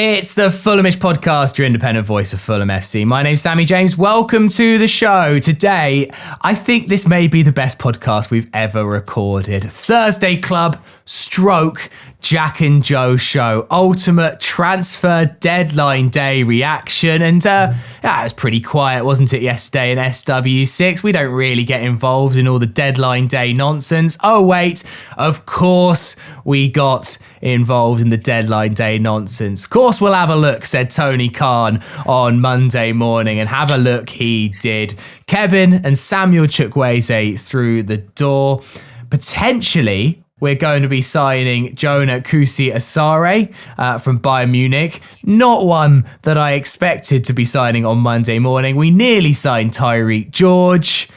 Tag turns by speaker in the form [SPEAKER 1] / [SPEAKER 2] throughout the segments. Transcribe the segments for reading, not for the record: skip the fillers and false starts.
[SPEAKER 1] It's the Fulhamish podcast, your independent voice of Fulham FC. My name's Sammy James. Welcome to the show. Today, I think this may be the best podcast we've ever recorded. Thursday Club stroke Jack and Joe show. Ultimate transfer deadline day reaction. And it was pretty quiet, wasn't it, yesterday in SW6? We don't really get involved in all the deadline day nonsense. Oh, wait, of course we got involved in the deadline day nonsense. Of course we'll have a look, said Tony Khan on Monday morning, and have a look he did. Kevin and Samuel Chukwueze through the door. Potentially, we're going to be signing Jonah Kusi-Asare from Bayern Munich. Not one that I expected to be signing on Monday morning. We nearly signed Tyrique George.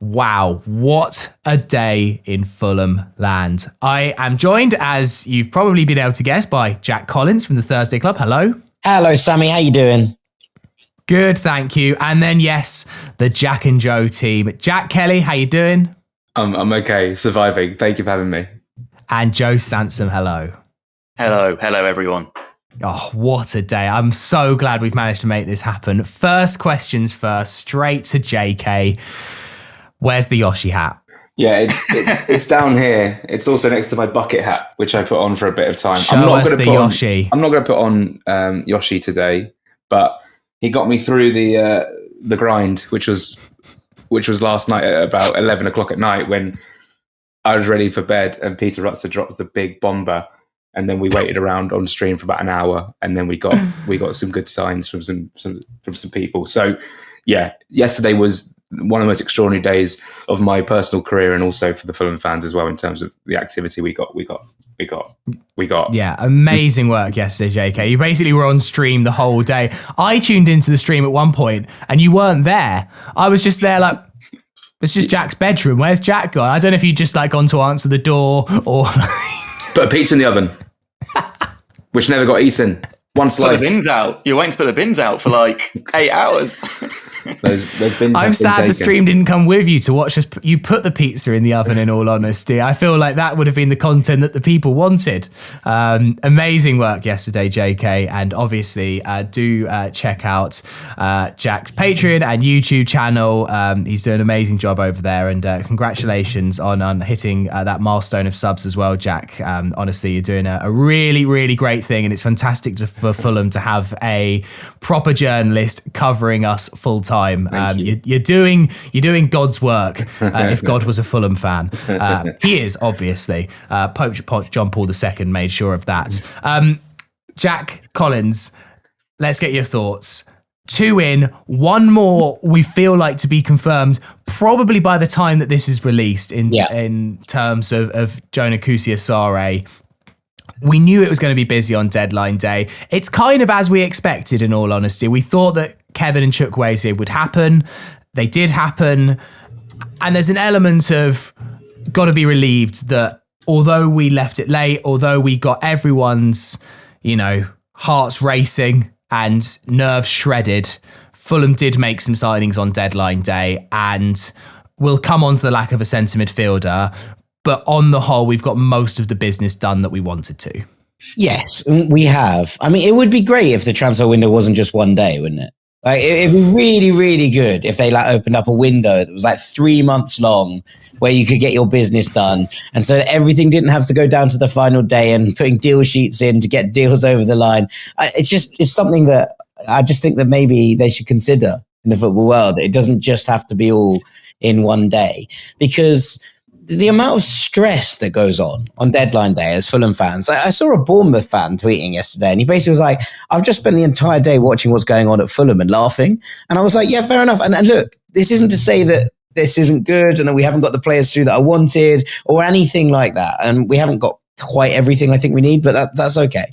[SPEAKER 1] Wow, what a day in Fulham land. I am joined, as you've probably been able to guess, by Jack Collins from the Thursday Club. Hello.
[SPEAKER 2] Hello, Sammy. How you doing?
[SPEAKER 1] Good, thank you. And then, yes, the Jack and Joe team. Jack Kelly, how you doing?
[SPEAKER 3] I'm okay, surviving. Thank you for having me.
[SPEAKER 1] And Joe Sansom, hello.
[SPEAKER 4] Hello everyone.
[SPEAKER 1] Oh, what a day. I'm so glad we've managed to make this happen. First questions first, straight to JK. Where's the Yoshi hat?
[SPEAKER 3] Yeah, it's down here. It's also next to my bucket hat, which I put on for a bit of time.
[SPEAKER 1] Show us the Yoshi.
[SPEAKER 3] I'm not going to put on Yoshi today, but he got me through the grind, which was last night at about 11 o'clock at night when I was ready for bed and Peter Rutzer drops the big bomber, and then we waited around on stream for about an hour, and then we got some good signs from some people. So yeah, yesterday was one of the most extraordinary days of my personal career, and also for the Fulham fans as well, in terms of the activity we got.
[SPEAKER 1] Yeah, amazing work yesterday, JK. You basically were on stream the whole day. I tuned into the stream at one point and you weren't there. I was just there like, it's just Jack's bedroom. Where's Jack gone? I don't know if you just like gone to answer the door or...
[SPEAKER 3] Put a pizza in the oven, which never got eaten. One slice.
[SPEAKER 4] Put the bins out. You're waiting to put the bins out for like 8 hours.
[SPEAKER 3] Those bins
[SPEAKER 1] I'm sad the stream didn't come with you to watch us. You put the pizza in the oven, in all honesty. I feel like that would have been the content that the people wanted. Amazing work yesterday, JK. And obviously do check out Jack's Patreon and YouTube channel. He's doing an amazing job over there. And congratulations on hitting that milestone of subs as well, Jack. Honestly, you're doing a really, really great thing. And it's fantastic for Fulham to have a proper journalist covering us full time. You're doing God's work. If God was a Fulham fan, he is obviously. Pope John Paul II made sure of that. Jack Collins, let's get your thoughts. 2 in, 1 more. We feel like to be confirmed probably by the time that this is released. In terms of Jonah Kusi-Asare. We knew it was going to be busy on deadline day. It's kind of as we expected, in all honesty. We thought that Kevin and Chukwueze would happen. They did happen. And there's an element of got to be relieved that although we left it late, although we got everyone's, hearts racing and nerves shredded, Fulham did make some signings on deadline day, and we'll come on to the lack of a centre midfielder. But on the whole, we've got most of the business done that we wanted to.
[SPEAKER 2] Yes, we have. I mean, it would be great if the transfer window wasn't just one day, wouldn't it? Like, it'd be really, really good if they opened up a window that was 3 months long, where you could get your business done, and so that everything didn't have to go down to the final day and putting deal sheets in to get deals over the line. It's something that I just think that maybe they should consider in the football world. It doesn't just have to be all in one day, because the amount of stress that goes on deadline day as Fulham fans. I saw a Bournemouth fan tweeting yesterday, and he basically was like, I've just spent the entire day watching what's going on at Fulham and laughing. And I was like, yeah, fair enough. And look, this isn't to say that this isn't good and that we haven't got the players through that I wanted or anything like that. And we haven't got quite everything I think we need, but that's okay.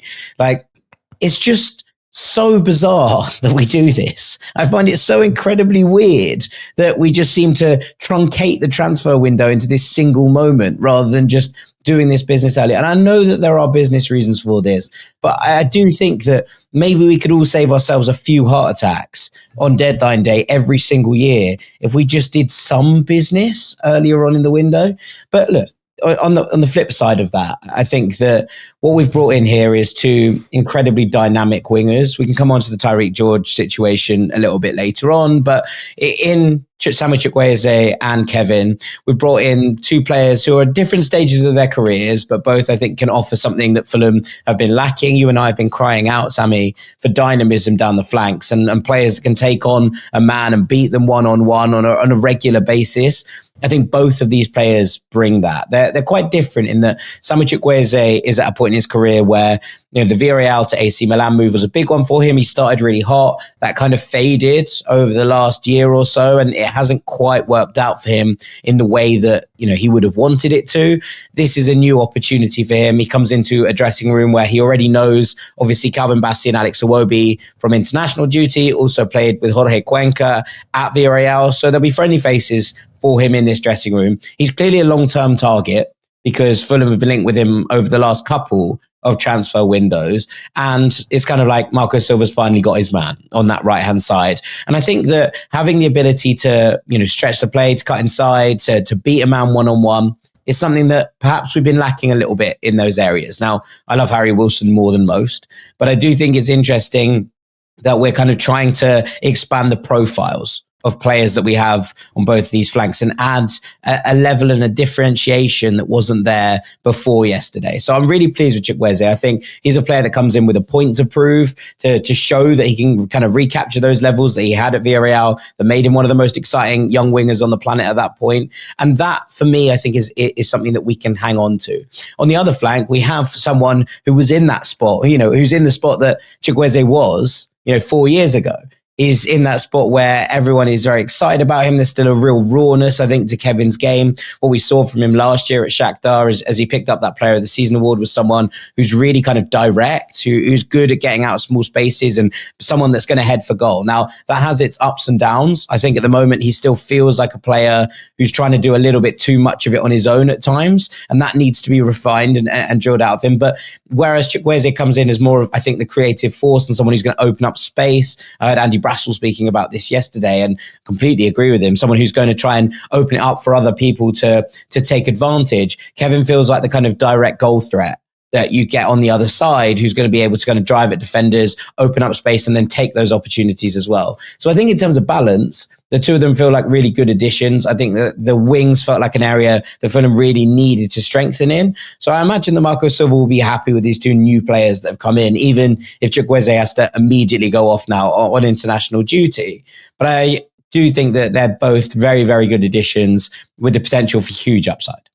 [SPEAKER 2] It's just so bizarre that we do this. I find it so incredibly weird that we just seem to truncate the transfer window into this single moment rather than just doing this business earlier. And I know that there are business reasons for this, but I do think that maybe we could all save ourselves a few heart attacks on deadline day every single year if we just did some business earlier on in the window. But look, on the flip side of that, I think that what we've brought in here is two incredibly dynamic wingers. We can come on to the Tyrique George situation a little bit later on, but in Samuel Chukwueze and Kevin, we brought in two players who are at different stages of their careers, but both I think can offer something that Fulham have been lacking. You and I have been crying out, Sammy, for dynamism down the flanks and players that can take on a man and beat them one-on-one on a regular basis. I think both of these players bring that. They're quite different in that Samuel Chukwueze is at a point in his career where, the Villarreal to AC Milan move was a big one for him. He started really hot. That kind of faded over the last year or so, and it hasn't quite worked out for him in the way that, he would have wanted it to. This is a new opportunity for him. He comes into a dressing room where he already knows, obviously, Calvin Bassey and Alex Iwobi from international duty, also played with Jorge Cuenca at Villarreal. So there'll be friendly faces for him in this dressing room. He's clearly a long-term target because Fulham have been linked with him over the last couple of transfer windows. And it's kind of like Marco Silva's finally got his man on that right-hand side. And I think that having the ability to, stretch the play, to cut inside, to beat a man one-on-one is something that perhaps we've been lacking a little bit in those areas. Now, I love Harry Wilson more than most, but I do think it's interesting that we're kind of trying to expand the profiles of players that we have on both these flanks and add a level and a differentiation that wasn't there before yesterday. So I'm really pleased with Chukwueze. I think he's a player that comes in with a point to prove, to show that he can kind of recapture those levels that he had at Villarreal that made him one of the most exciting young wingers on the planet at that point. And that, for me, I think is something that we can hang on to. On the other flank, we have someone who was in that spot, who's in the spot that Chukwueze was, 4 years ago. Is in that spot where everyone is very excited about him. There's still a real rawness, I think, to Kevin's game. What we saw from him last year at Shakhtar as he picked up that Player of the Season award was someone who's really kind of direct, who's good at getting out of small spaces and someone that's going to head for goal. Now, that has its ups and downs. I think at the moment, he still feels like a player who's trying to do a little bit too much of it on his own at times, and that needs to be refined and drilled out of him. But whereas Chukwueze comes in as more of, I think, the creative force and someone who's going to open up space. I heard Andy Brassel speaking about this yesterday and completely agree with him. Someone who's going to try and open it up for other people to take advantage. Kevin feels like the kind of direct goal threat that you get on the other side, who's going to be able to kind of drive at defenders, open up space, and then take those opportunities as well. So I think in terms of balance, the two of them feel like really good additions. I think that the wings felt like an area that Fulham really needed to strengthen in. So I imagine that Marco Silva will be happy with these two new players that have come in, even if Chukwueze has to immediately go off now on international duty. But I do think that they're both very, very good additions with the potential for huge upside.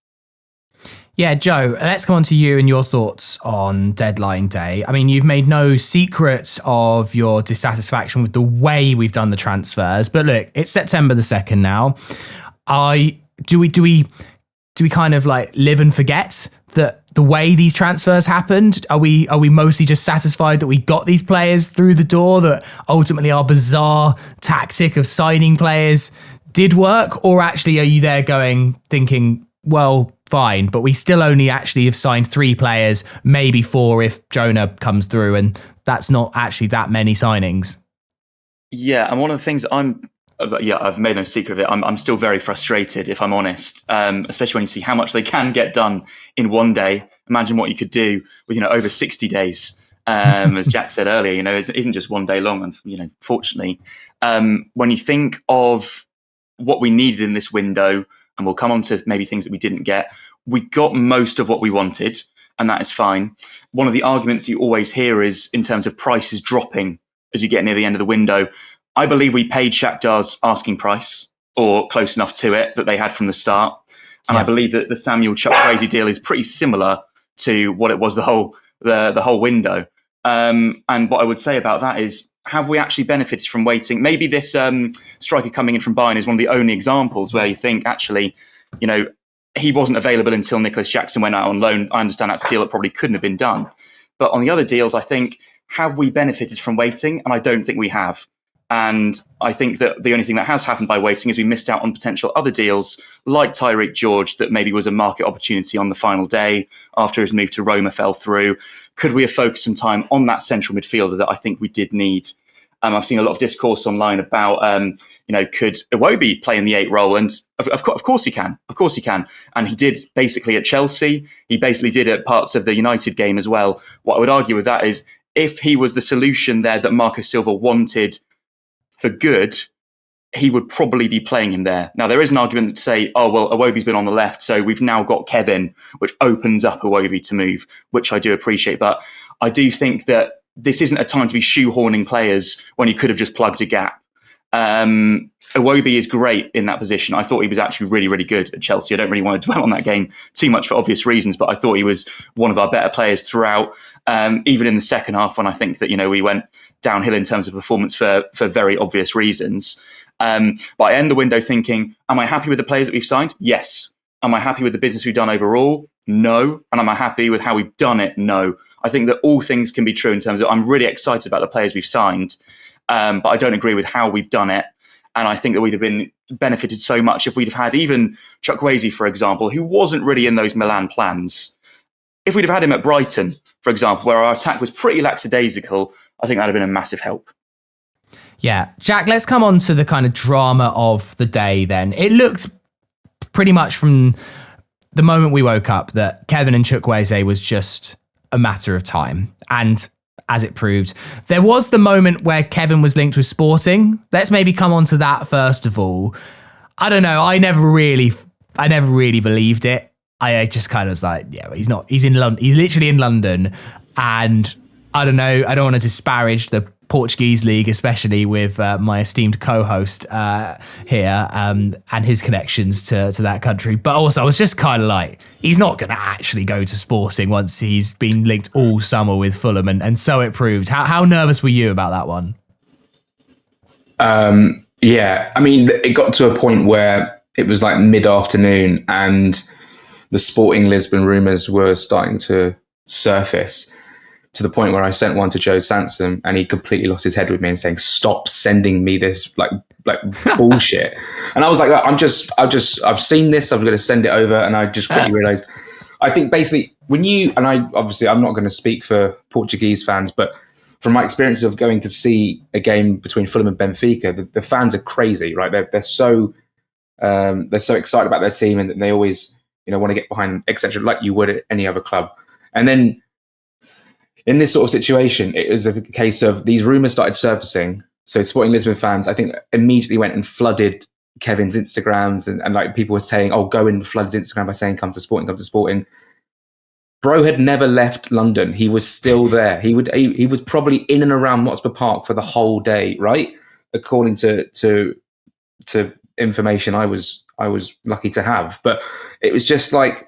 [SPEAKER 1] Yeah, Joe, let's come on to you and your thoughts on deadline day. I mean, you've made no secret of your dissatisfaction with the way we've done the transfers, but look, it's September the 2nd now. Do we kind of like live and forget that the way these transfers happened? Are we mostly just satisfied that we got these players through the door, that ultimately our bizarre tactic of signing players did work? Or actually are you there thinking, well, fine, but we still only actually have signed 3 players, maybe 4 if Jonah comes through, and that's not actually that many signings.
[SPEAKER 4] Yeah, and one of the things I've made no secret of it. I'm still very frustrated, if I'm honest, especially when you see how much they can get done in one day. Imagine what you could do with, over 60 days. As Jack said earlier, it isn't just one day long. And, fortunately, when you think of what we needed in this window, and we'll come on to maybe things that we didn't get, we got most of what we wanted, and that is fine. One of the arguments you always hear is in terms of prices dropping as you get near the end of the window. I believe we paid Shakhtar's asking price, or close enough to it, that they had from the start. And yeah. I believe that the Samuel Chukwueze deal is pretty similar to what it was the whole window. And what I would say about that is, have we actually benefited from waiting? Maybe this striker coming in from Bayern is one of the only examples where you think, actually, he wasn't available until Nicholas Jackson went out on loan. I understand that's a deal that probably couldn't have been done. But on the other deals, I think, have we benefited from waiting? And I don't think we have. And I think that the only thing that has happened by waiting is we missed out on potential other deals like Tyrique George, that maybe was a market opportunity on the final day after his move to Roma fell through. Could we have focused some time on that central midfielder that I think we did need? I've seen a lot of discourse online about, could Iwobi play in the 8 role? And of course he can. Of course he can. And he did basically at Chelsea. He basically did at parts of the United game as well. What I would argue with that is if he was the solution there that Marco Silva wanted for good, he would probably be playing him there. Now, there is an argument to say, oh, well, Iwobi's been on the left, so we've now got Kevin, which opens up Iwobi to move, which I do appreciate. But I do think that this isn't a time to be shoehorning players when you could have just plugged a gap. Iwobi is great in that position. I thought he was actually really, really good at Chelsea. I don't really want to dwell on that game too much for obvious reasons, but I thought he was one of our better players throughout, even in the second half when I think that, we went downhill in terms of performance for very obvious reasons. But I end the window thinking, am I happy with the players that we've signed? Yes. Am I happy with the business we've done overall? No. And am I happy with how we've done it? No. I think that all things can be true in terms of I'm really excited about the players we've signed, but I don't agree with how we've done it. And I think that we'd have been benefited so much if we'd have had even Chukwueze, for example, who wasn't really in those Milan plans. If we'd have had him at Brighton, for example, where our attack was pretty lackadaisical, I think that would have been a massive help.
[SPEAKER 1] Yeah. Jack, let's come on to the kind of drama of the day then. It looked pretty much from the moment we woke up that Kevin and Chukwueze was just a matter of time. And as it proved, there was the moment where Kevin was linked with Sporting. Let's maybe come on to that first of all. I don't know. I never really believed it. I just kind of was like, yeah, he's in London. He's literally in London. And I don't know. I don't want to disparage the Portuguese league, especially with my esteemed co-host here and his connections to that country. But also I was just kind of like, he's not going to actually go to Sporting once he's been linked all summer with Fulham. And so it proved. How nervous were you about that one?
[SPEAKER 3] Yeah, I mean, it got to a point where it was like mid-afternoon and the Sporting Lisbon rumours were starting to surface, to the point where I sent one to Joe Sansom and he completely lost his head with me and saying, stop sending me this like bullshit. And I was like, I've seen this, I'm going to send it over. And I just quickly realized, I think basically I'm not going to speak for Portuguese fans, but from my experience of going to see a game between Fulham and Benfica, the fans are crazy, right? They're so excited about their team and they always, want to get behind them, etc., like you would at any other club. And then in this sort of situation, it was a case of these rumours started surfacing. So Sporting Lisbon fans, I think, immediately went and flooded Kevin's Instagrams and like people were saying, oh, go and flood his Instagram by saying, come to Sporting. Bro had never left London. He was still there. He was probably in and around Motspur Park for the whole day, right? According to information I was lucky to have. But it was just like,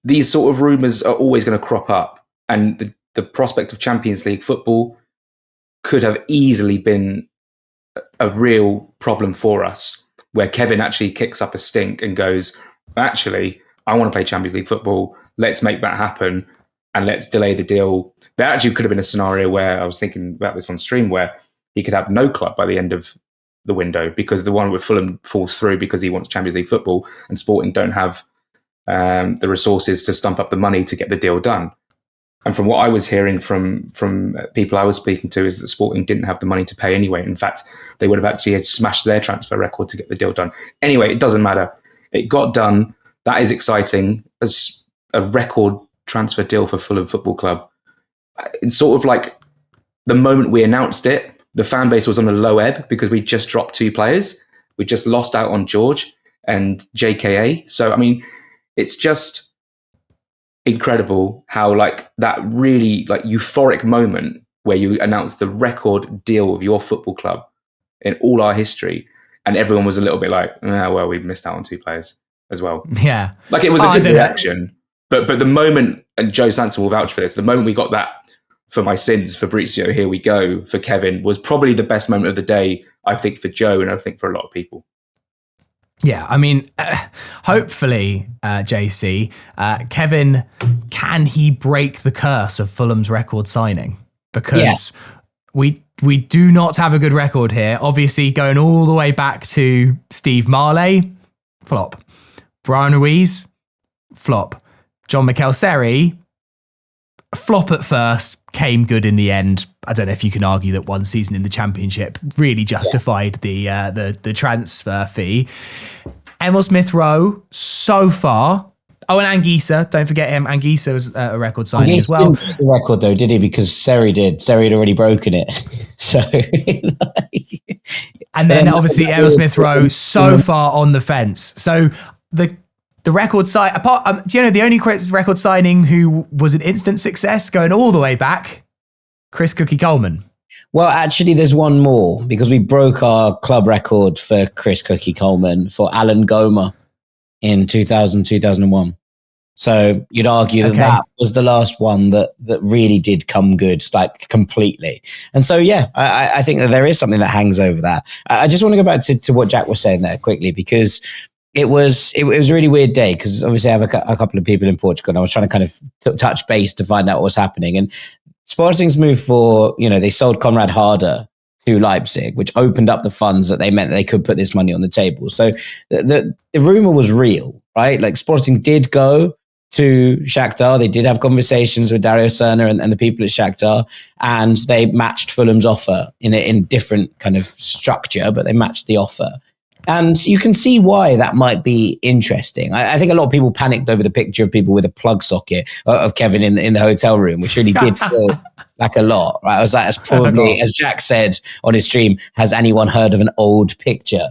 [SPEAKER 3] these sort of rumours are always going to crop up, and the prospect of Champions League football could have easily been a real problem for us, where Kevin actually kicks up a stink and goes, actually, I want to play Champions League football. Let's make that happen and let's delay the deal. There actually could have been a scenario where I was thinking about this on stream where he could have no club by the end of the window because the one with Fulham falls through because he wants Champions League football and Sporting don't have the resources to stump up the money to get the deal done. And from what I was hearing from people I was speaking to is that Sporting didn't have the money to pay anyway. In fact, they would have actually smashed their transfer record to get the deal done. Anyway, it doesn't matter. It got done. That is exciting. As a record transfer deal for Fulham Football Club. It's sort of like the moment we announced it, the fan base was on the low ebb because we just dropped 2 players. We just lost out on George and JKA. So, I mean, it's just incredible how like that really like euphoric moment where you announce the record deal of your football club in all our history. And everyone was a little bit like, oh, well, we've missed out on 2 players as well.
[SPEAKER 1] Yeah.
[SPEAKER 3] Like it was a good reaction. But the moment, and Joe Sanson will vouch for this, the moment we got that for my sins, Fabrizio, here we go, for Kevin, was probably the best moment of the day, I think, for Joe and I think for a lot of people.
[SPEAKER 1] Yeah, I mean, hopefully, JC, Kevin, can he break the curse of Fulham's record signing? Because we do not have a good record here. Obviously, going all the way back to Steve Marley, flop. Brian Ruiz, flop. John Mikel Seri, flop at first, came good in the end. I don't know if you can argue that one season in the Championship really justified the transfer fee. Emil Smith-Rowe, so far. Oh, and Anguissa, don't forget him. Anguissa was a record signing as well.
[SPEAKER 2] Didn't get the record though, did he? Because Seri did. Seri had already broken it. So,
[SPEAKER 1] and then obviously Emil Smith-Rowe so far on the fence. So the record sign apart. Do you know the only record signing who was an instant success going all the way back? Chris Cookie Coleman.
[SPEAKER 2] Well, actually, there's one more because we broke our club record for Chris Cookie Coleman for Alan Goma in 2001. So you'd argue that that was the last one that really did come good, like completely. And so, yeah, I think that there is something that hangs over that. I just want to go back to what Jack was saying there quickly, because it was a really weird day, because obviously I have a couple of people in Portugal and I was trying to kind of touch base to find out what was happening. And Sporting's move for, they sold Konrad Harder to Leipzig, which opened up the funds that they meant that they could put this money on the table. So the rumor was real, right? Like Sporting did go to Shakhtar. They did have conversations with Dario Serna and the people at Shakhtar, and they matched Fulham's offer in different kind of structure, but they matched the offer. And you can see why that might be interesting. I think a lot of people panicked over the picture of people with a plug socket of Kevin in the hotel room, which really did feel like a lot, right? I was like, that's probably, as Jack said on his stream, has anyone heard of an old picture?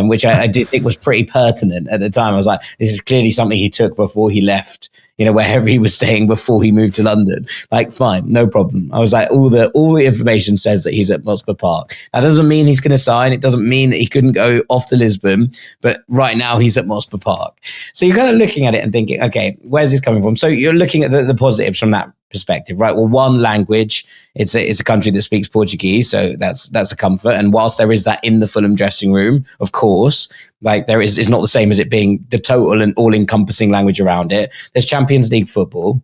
[SPEAKER 2] Which I did think was pretty pertinent at the time. I was like, this is clearly something he took before he left, wherever he was staying before he moved to London. Like, fine, no problem. I was like, all the information says that he's at Motspur Park. That doesn't mean he's going to sign. It doesn't mean that he couldn't go off to Lisbon, but right now he's at Motspur Park. So you're kind of looking at it and thinking, okay, where's this coming from? So you're looking at the positives from that perspective, right? Well, one, language. It's a country that speaks Portuguese, so that's a comfort. And whilst there is that in the Fulham dressing room, of course, like there is, it's not the same as it being the total and all-encompassing language around it. There's Champions League football,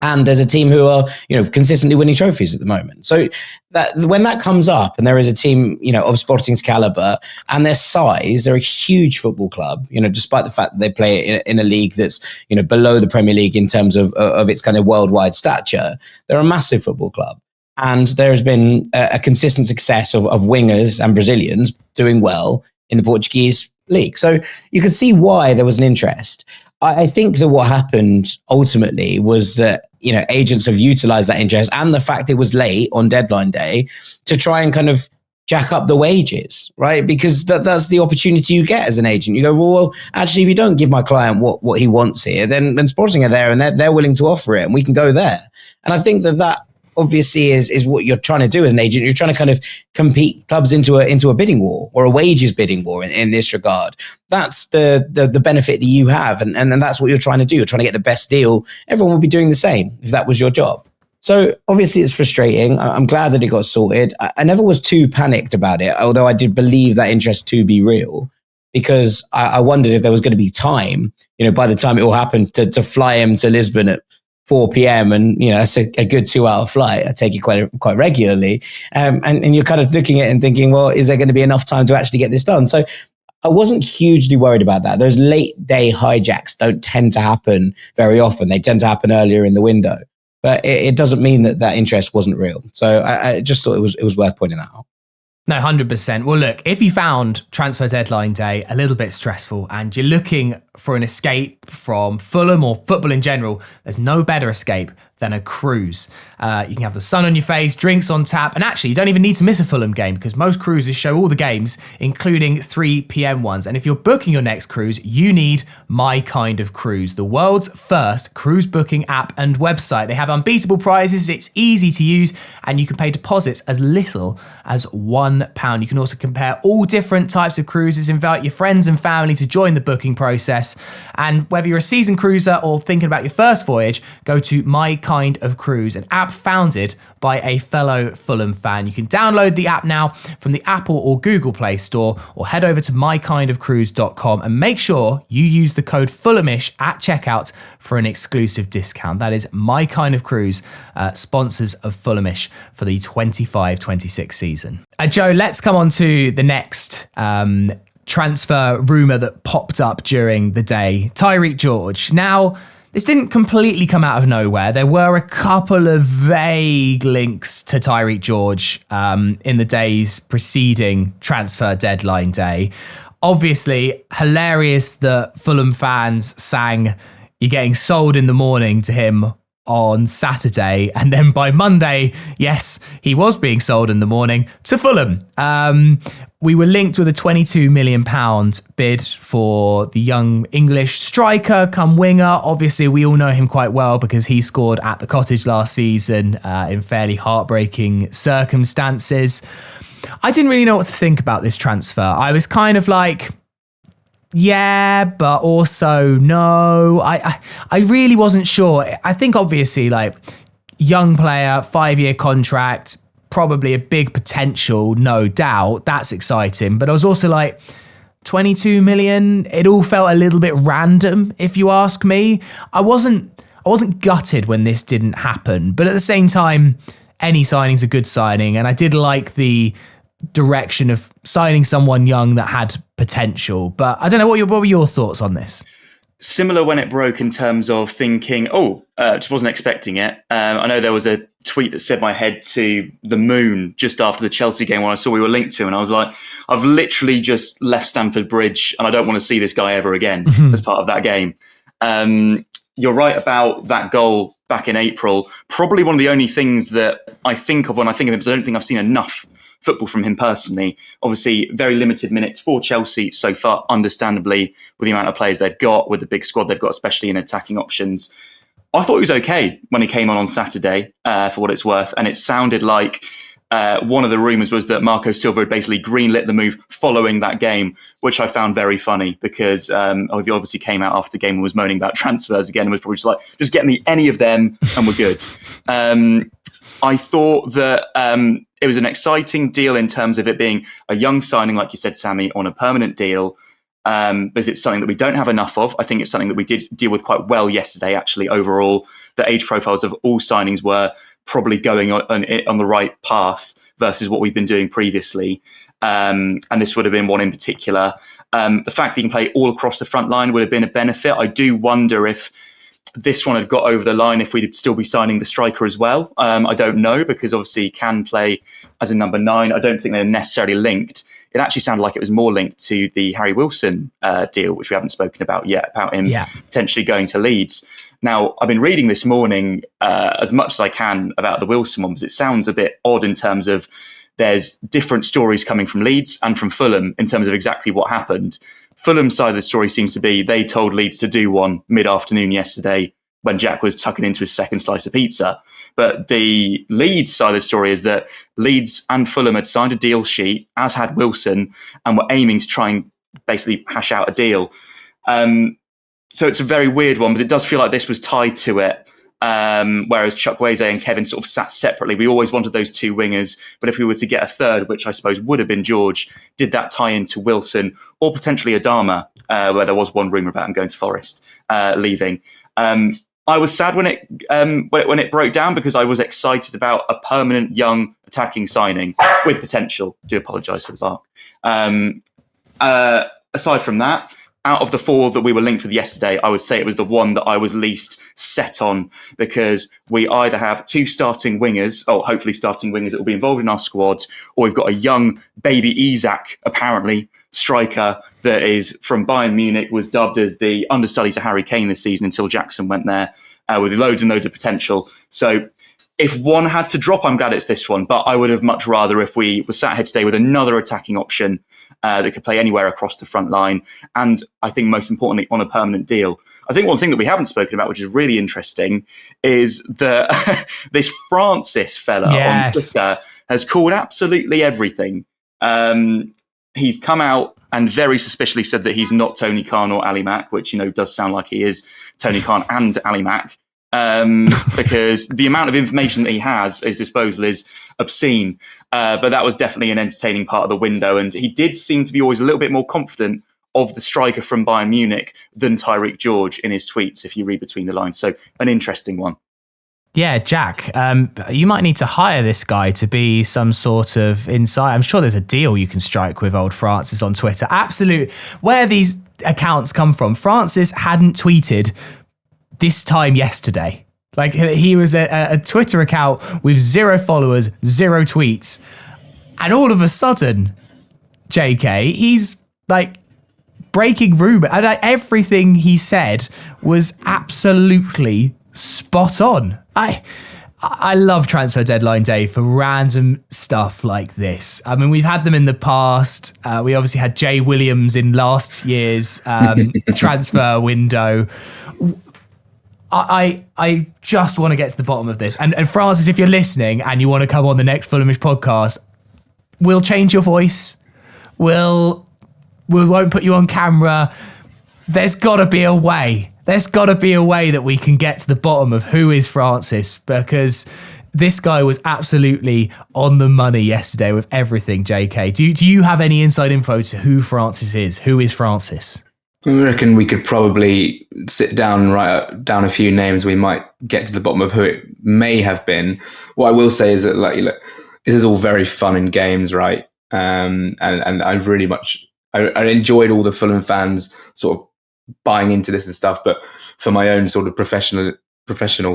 [SPEAKER 2] and there's a team who are, consistently winning trophies at the moment. So that when that comes up, and there is a team, of Sporting's caliber and their size, they're a huge football club. Despite the fact that they play in a league that's, below the Premier League in terms of its kind of worldwide stature, they're a massive football club. And there has been a consistent success of wingers and Brazilians doing well in the Portuguese league. So you can see why there was an interest. I think that what happened ultimately was that, agents have utilized that interest and the fact it was late on deadline day to try and kind of jack up the wages, right? Because that's the opportunity you get as an agent. You go, well, actually, if you don't give my client what he wants here, then Sporting are there and they're willing to offer it and we can go there. And I think that obviously is what you're trying to do as an agent. You're trying to kind of compete clubs into a bidding war, or a wages bidding war in this regard. That's the benefit that you have. And that's what you're trying to do. You're trying to get the best deal. Everyone would be doing the same if that was your job. So obviously it's frustrating. I'm glad that it got sorted. I never was too panicked about it, although I did believe that interest to be real, because I wondered if there was going to be time, by the time it all happened, to fly him to Lisbon at 4 p.m. and, that's a good 2-hour flight. I take it quite regularly. And you're kind of looking at it and thinking, well, is there going to be enough time to actually get this done? So I wasn't hugely worried about that. Those late day hijacks don't tend to happen very often. They tend to happen earlier in the window, but it doesn't mean that interest wasn't real. So I just thought it was worth pointing that out.
[SPEAKER 1] No, 100%. Well, look, if you found transfer deadline day a little bit stressful and you're looking for an escape from Fulham or football in general, there's no better escape than a cruise. You can have the sun on your face, drinks on tap, and actually you don't even need to miss a Fulham game because most cruises show all the games, including 3 p.m. ones. And if you're booking your next cruise, you need My Kind of Cruise, the world's first cruise booking app and website. They have unbeatable prizes, it's easy to use, and you can pay deposits as little as £1. You can also compare all different types of cruises, invite your friends and family to join the booking process. And whether you're a seasoned cruiser or thinking about your first voyage, go to My Kind of Cruise, an app founded by a fellow Fulham fan. You can download the app now from the Apple or Google Play Store, or head over to mykindofcruise.com and make sure you use the code Fulhamish at checkout for an exclusive discount. That is My Kind of Cruise, sponsors of Fulhamish for the 25-26 season. Joe, let's come on to the next transfer rumour that popped up during the day. Tyrique George. Now, this didn't completely come out of nowhere. There were a couple of vague links to Tyrique George in the days preceding transfer deadline day. Obviously, hilarious that Fulham fans sang "You're getting sold in the morning" to him on Saturday, and then by Monday, yes, he was being sold in the morning to Fulham. We were linked with a £22 million bid for the young English striker come winger. Obviously, we all know him quite well because he scored at the Cottage last season in fairly heartbreaking circumstances. I didn't really know what to think about this transfer. I was kind of like, yeah, but also no. I really wasn't sure. I think obviously like young player, 5-year contract, probably a big potential, no doubt. That's exciting. But I was also like, 22 million, it all felt a little bit random, if you ask me. I wasn't gutted when this didn't happen. But at the same time, any signing's a good signing. And I did like the direction of signing someone young that had potential. But I don't know, what were your thoughts on this?
[SPEAKER 4] Similar when it broke in terms of thinking, just wasn't expecting it. I know there was a tweet that set my head to the moon just after the Chelsea game when I saw we were linked to, and I was like, I've literally just left Stamford Bridge and I don't want to see this guy ever again as part of that game. You're right about that goal back in April. Probably one of the only things that I think of when I think of him, because I don't think I've seen enough football from him personally. Obviously, very limited minutes for Chelsea so far, understandably, with the amount of players they've got, with the big squad they've got, especially in attacking options. I thought he was okay when he came on Saturday, for what it's worth. And it sounded like one of the rumours was that Marco Silva had basically greenlit the move following that game, which I found very funny because he obviously came out after the game and was moaning about transfers again and was probably just like, just get me any of them and we're good. I thought that it was an exciting deal in terms of it being a young signing, like you said, Sammy, on a permanent deal, because it's something that we don't have enough of. I think it's something that we did deal with quite well yesterday, actually, overall. The age profiles of all signings were probably going on the right path versus what we've been doing previously. And this would have been one in particular. The fact that you can play all across the front line would have been a benefit. I do wonder if this one had got over the line, if we'd still be signing the striker as well. I don't know, because obviously he can play as a number 9. I don't think they're necessarily linked. It actually sounded like it was more linked to the Harry Wilson deal, which we haven't spoken about yet, about him potentially going to Leeds. Now, I've been reading this morning as much as I can about the Wilson one, because it sounds a bit odd in terms of there's different stories coming from Leeds and from Fulham in terms of exactly what happened. Fulham's side of the story seems to be they told Leeds to do one mid-afternoon yesterday when Jack was tucking into his second slice of pizza. But the Leeds side of the story is that Leeds and Fulham had signed a deal sheet, as had Wilson, and were aiming to try and basically hash out a deal. So it's a very weird one, but it does feel like this was tied to it. Whereas Chukwueze and Kevin sort of sat separately. We always wanted those two wingers, but if we were to get a third, which I suppose would have been George, did that tie into Wilson or potentially Adama, where there was one rumour about him going to Forest, leaving. I was sad when it broke down, because I was excited about a permanent young attacking signing with potential. Do apologise for the bark. Aside from that, out of the 4 that we were linked with yesterday, I would say it was the one that I was least set on, because we either have 2 starting wingers, or hopefully starting wingers that will be involved in our squad, or we've got a young baby Isak, apparently, striker that is from Bayern Munich, was dubbed as the understudy to Harry Kane this season until Jackson went there, with loads and loads of potential. So if one had to drop, I'm glad it's this one, but I would have much rather if we were sat here today with another attacking option that could play anywhere across the front line. And I think most importantly, on a permanent deal. I think one thing that we haven't spoken about, which is really interesting, is that this Francis fella on Twitter has called absolutely everything. He's come out and very suspiciously said that he's not Tony Khan or Ali Mack, which, does sound like he is Tony Khan and Ali Mack. Because the amount of information that he has at his disposal is obscene. But that was definitely an entertaining part of the window. And he did seem to be always a little bit more confident of the striker from Bayern Munich than Tyrique George in his tweets, if you read between the lines. So an interesting one.
[SPEAKER 1] Yeah, Jack, you might need to hire this guy to be some sort of insight. I'm sure there's a deal you can strike with old Francis on Twitter. Absolute. Where these accounts come from. Francis hadn't tweeted this time yesterday. Like, he was a Twitter account with 0 followers, 0 tweets. And all of a sudden, JK, he's like breaking rumor. And everything he said was absolutely spot on. I love transfer deadline day for random stuff like this. I mean, we've had them in the past. We obviously had Jay Williams in last year's transfer window. I just want to get to the bottom of this. And Francis, if you're listening and you want to come on the next Fulhamish podcast, we'll change your voice. We won't put you on camera. There's got to be a way. There's got to be a way that we can get to the bottom of who is Francis, because this guy was absolutely on the money yesterday with everything, JK. Do you have any inside info to who Francis is? Who is Francis?
[SPEAKER 3] I reckon we could probably sit down and write down a few names. We might get to the bottom of who it may have been. What I will say is that, like, look, this is all very fun and games, right? And I've really I enjoyed all the Fulham fans sort of buying into this and stuff. But for my own sort of professional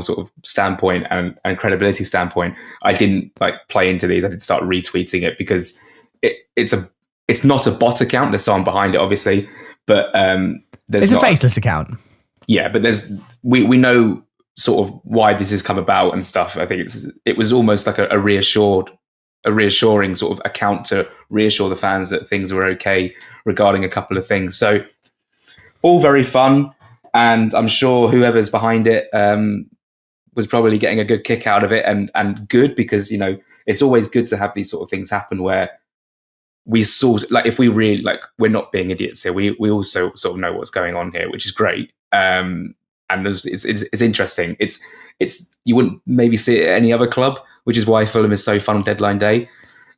[SPEAKER 3] sort of standpoint and credibility standpoint, I didn't like play into these. I didn't start retweeting it because it's not a bot account. There's someone behind it, obviously. But
[SPEAKER 1] it's a faceless account.
[SPEAKER 3] Yeah, but we know sort of why this has come about and stuff. I think it was almost like a reassuring sort of account to reassure the fans that things were okay regarding a couple of things. So all very fun, and I'm sure whoever's behind it was probably getting a good kick out of it, and good, because, you know, it's always good to have these sort of things happen where we sort, like, if we really, like, we're not being idiots here. We also sort of know what's going on here, which is great. And it's interesting. It's you wouldn't maybe see it at any other club, which is why Fulham is so fun on deadline day.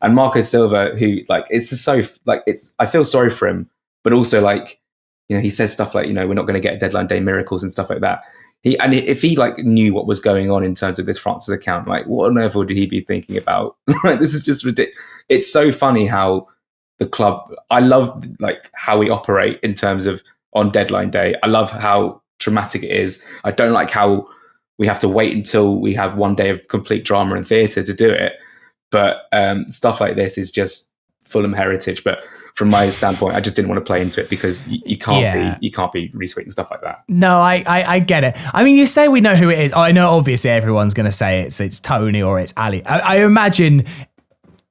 [SPEAKER 3] And Marco Silva, who, like, it's just so, like, I feel sorry for him, but also, like, you know, he says stuff like, you know, we're not going to get deadline day miracles and stuff like that. If he like knew what was going on in terms of this Francis account, like, what on earth would he be thinking about? Like, this is just ridiculous. It's so funny how the club, I love like how we operate in terms of on deadline day. I love how dramatic it is. I don't like how we have to wait until we have one day of complete drama and theatre to do it. But stuff like this is just Fulham heritage. But from my standpoint, I just didn't want to play into it because you can't be retweeting stuff like that.
[SPEAKER 1] No, I get it. I mean, you say we know who it is. I know obviously everyone's going to say it's Tony or it's Ali. I imagine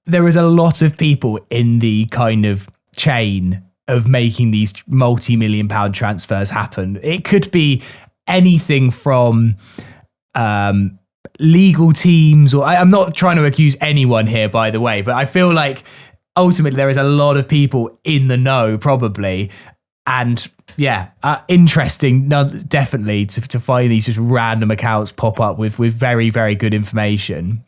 [SPEAKER 1] there is a lot of people in the kind of chain of making these multi-million pound transfers happen. It could be anything from legal teams, or I'm not trying to accuse anyone here, by the way, but I feel like ultimately there is a lot of people in the know probably. And yeah, interesting, definitely, to find these just random accounts pop up with very, very good information.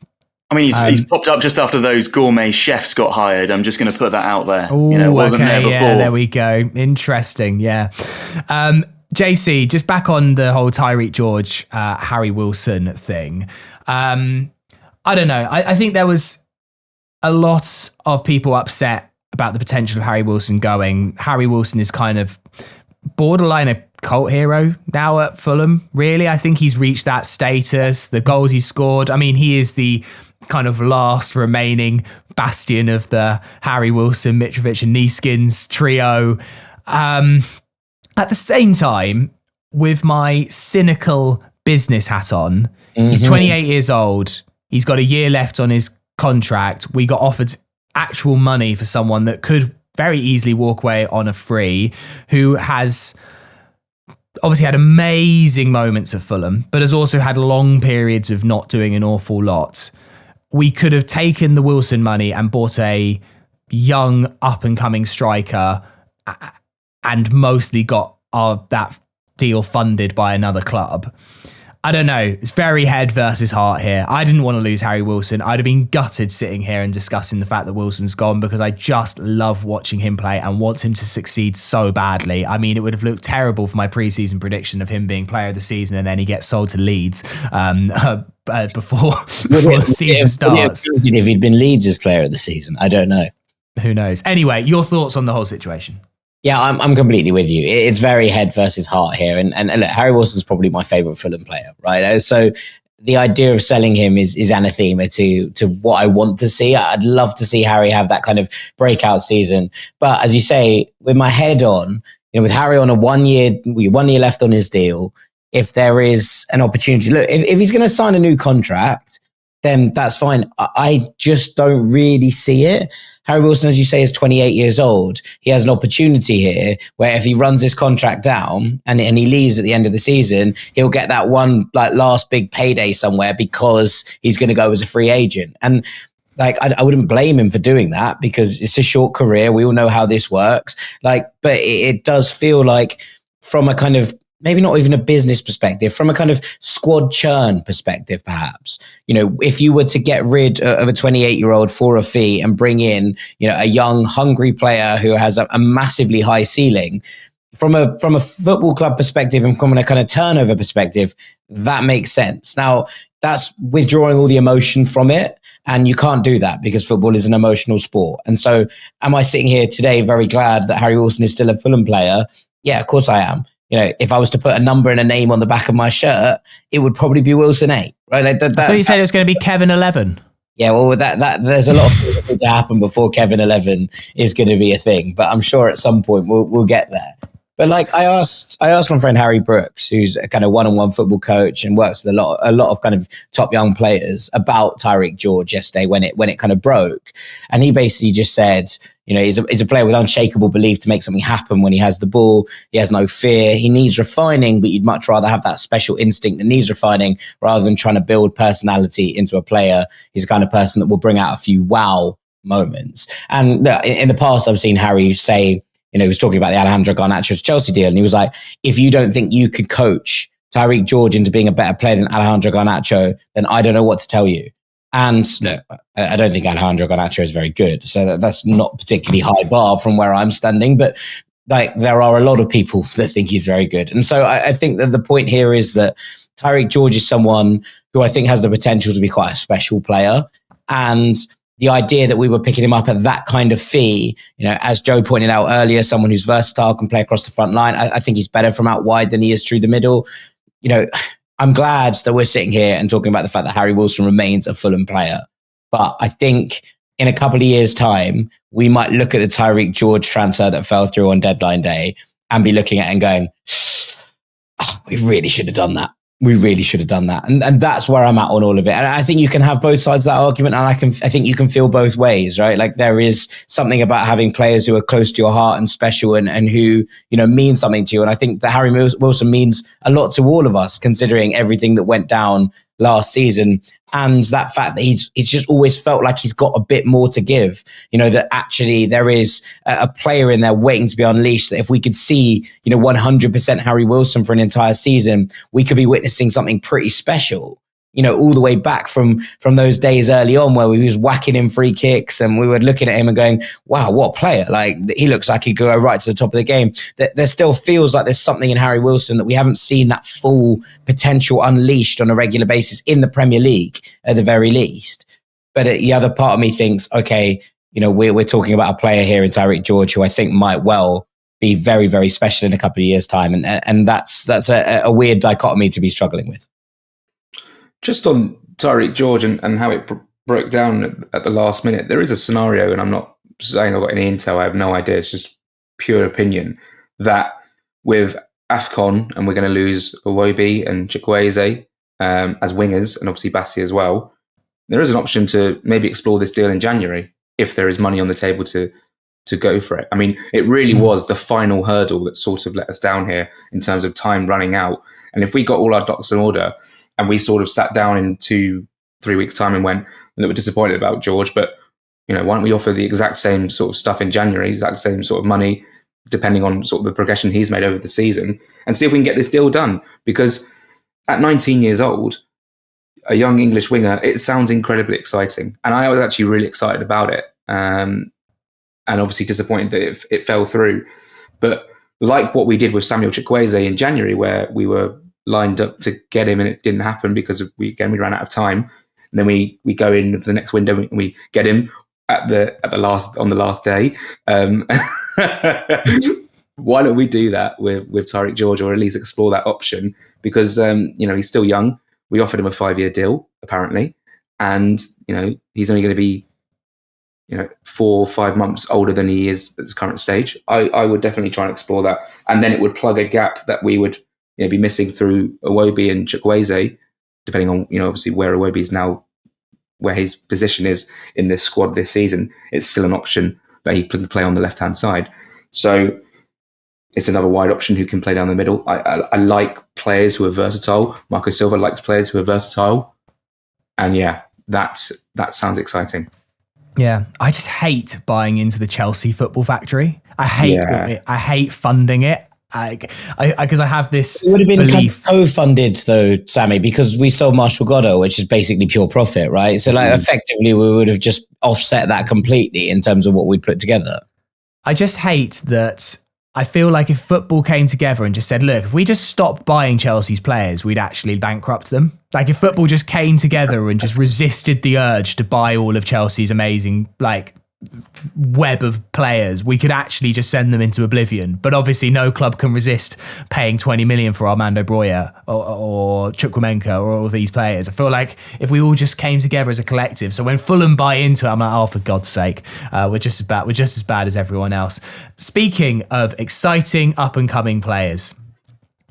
[SPEAKER 4] I mean, he's popped up just after those gourmet chefs got hired. I'm just going to put that out there.
[SPEAKER 1] Ooh,
[SPEAKER 4] it wasn't there before.
[SPEAKER 1] Yeah, there we go. Interesting, yeah. JC, just back on the whole Tyrique George, Harry Wilson thing. I don't know. I think there was a lot of people upset about the potential of Harry Wilson going. Harry Wilson is kind of borderline a cult hero now at Fulham, really. I think he's reached that status, the goals he scored. I mean, he is the kind of last remaining bastion of the Harry Wilson, Mitrovic and Neeskins trio. At the same time, with my cynical business hat on, he's 28 years old. He's got a year left on his contract. We got offered actual money for someone that could very easily walk away on a free, who has obviously had amazing moments at Fulham, but has also had long periods of not doing an awful lot. We could have taken the Wilson money and bought a young up-and-coming striker and mostly got that deal funded by another club. I don't know. It's very head versus heart here. I didn't want to lose Harry Wilson. I'd have been gutted sitting here and discussing the fact that Wilson's gone, because I just love watching him play and want him to succeed so badly. I mean, it would have looked terrible for my preseason prediction of him being player of the season and then he gets sold to Leeds before the season starts.
[SPEAKER 2] If he'd been Leeds' player of the season, I don't know.
[SPEAKER 1] Who knows? Anyway, your thoughts on the whole situation?
[SPEAKER 2] Yeah, I'm completely with you. It's very head versus heart here. And look, Harry Wilson's probably my favourite Fulham player, right? So the idea of selling him is anathema to what I want to see. I'd love to see Harry have that kind of breakout season. But as you say, with my head on, with Harry on a 1 year left on his deal, if there is an opportunity, look, if he's going to sign a new contract, then that's fine. I just don't really see it. Harry Wilson, as you say, is 28 years old. He has an opportunity here where if he runs his contract down and he leaves at the end of the season, he'll get that one last big payday somewhere because he's going to go as a free agent. And I wouldn't blame him for doing that because it's a short career. We all know how this works. But it does feel like from a kind of maybe not even a business perspective, from a kind of squad churn perspective, perhaps, if you were to get rid of a 28-year-old for a fee and bring in, a young, hungry player who has a massively high ceiling, from a football club perspective and from a kind of turnover perspective, that makes sense. Now, that's withdrawing all the emotion from it. And you can't do that because football is an emotional sport. And so am I sitting here today very glad that Harry Wilson is still a Fulham player? Yeah, of course I am. If I was to put a number and a name on the back of my shirt, it would probably be Wilson 8, right?
[SPEAKER 1] I thought you said it was going to be Kevin 11.
[SPEAKER 2] Yeah, well, that there's a lot of things that need to happen before Kevin 11 is going to be a thing. But I'm sure at some point we'll get there. But I asked my friend Harry Brooks, who's a kind of one-on-one football coach and works with a lot of kind of top young players, about Tyrique George yesterday when it kind of broke, and he basically just said, he's a player with unshakable belief to make something happen when he has the ball. He has no fear. He needs refining, but you'd much rather have that special instinct that needs refining rather than trying to build personality into a player. He's the kind of person that will bring out a few wow moments. And in the past, I've seen Harry say, he was talking about the Alejandro Garnacho to Chelsea deal. And he was like, if you don't think you could coach Tyrique George into being a better player than Alejandro Garnacho, then I don't know what to tell you. And look, I don't think Alejandro Garnacho is very good. So that's not particularly high bar from where I'm standing. But there are a lot of people that think he's very good. And so I think that the point here is that Tyrique George is someone who I think has the potential to be quite a special player. And the idea that we were picking him up at that kind of fee, as Joe pointed out earlier, someone who's versatile, can play across the front line. I think he's better from out wide than he is through the middle. I'm glad that we're sitting here and talking about the fact that Harry Wilson remains a Fulham player. But I think in a couple of years' time, we might look at the Tyrique George transfer that fell through on deadline day and be looking at it and going, we really should have done that. We really should have done that. And that's where I'm at on all of it. And I think you can have both sides of that argument. And I think you can feel both ways, right? There is something about having players who are close to your heart and special and who, mean something to you. And I think that Harry Wilson means a lot to all of us, considering everything that went down last season. And that fact that he's just always felt like he's got a bit more to give, that actually there is a player in there waiting to be unleashed, that if we could see, 100% Harry Wilson for an entire season, we could be witnessing something pretty special. All the way back from those days early on where we was whacking in free kicks and we were looking at him and going, wow, what a player. He looks like he could go right to the top of the game. There still feels like there's something in Harry Wilson that we haven't seen that full potential unleashed on a regular basis in the Premier League at the very least. But the other part of me thinks, okay, we're talking about a player here in Tyrique George who I think might well be very, very special in a couple of years' time. And that's a weird dichotomy to be struggling with.
[SPEAKER 3] Just on Tyrique George and how it broke down at the last minute, there is a scenario, and I'm not saying I've got any intel, I have no idea, it's just pure opinion, that with AFCON, and we're going to lose Iwobi and Chukwueze as wingers, and obviously Bassi as well, there is an option to maybe explore this deal in January, if there is money on the table to go for it. I mean, it really was the final hurdle that sort of let us down here in terms of time running out. And if we got all our ducks in order, and we sort of sat down in 2-3 weeks' time and went, and we're disappointed about George, but why don't we offer the exact same sort of stuff in January, exact same sort of money, depending on sort of the progression he's made over the season, and see if we can get this deal done. Because at 19 years old, a young English winger, it sounds incredibly exciting, and I was actually really excited about it, and obviously disappointed that it fell through. But like what we did with Samuel Chukwueze in January, where we were lined up to get him and it didn't happen because we ran out of time, and then we go in for the next window and we get him on the last day. why don't we do that with Tyrique George, or at least explore that option? Because he's still young. We offered him a 5-year deal apparently, and he's only going to be 4 or 5 months older than he is at his current stage. I would definitely try and explore that, and then it would plug a gap that we would be missing through Iwobi and Chukwueze, depending on obviously where Iwobi is now, where his position is in this squad this season. It's still an option that he can play on the left hand side. So it's another wide option who can play down the middle. I like players who are versatile. Marco Silva likes players who are versatile, and that sounds exciting.
[SPEAKER 1] Yeah, I just hate buying into the Chelsea football factory. I hate it. I hate funding it. Because I have this
[SPEAKER 2] It would have been
[SPEAKER 1] belief.
[SPEAKER 2] co-funded though, Sammy, because we sold Marshall Goddo, which is basically pure profit, right? So effectively we would have just offset that completely in terms of what we'd put together.
[SPEAKER 1] I just hate that. I feel like if football came together and just said, look, if we just stop buying Chelsea's players, we'd actually bankrupt them. Like if football just came together and just resisted the urge to buy all of Chelsea's amazing, web of players, we could actually just send them into oblivion. But obviously no club can resist paying 20 million for Armando Broja or Chukwueze or all these players. I feel like if we all just came together as a collective, so when Fulham buy into it, I'm like, oh, for God's sake, we're just as bad as everyone else. Speaking of exciting up and coming players,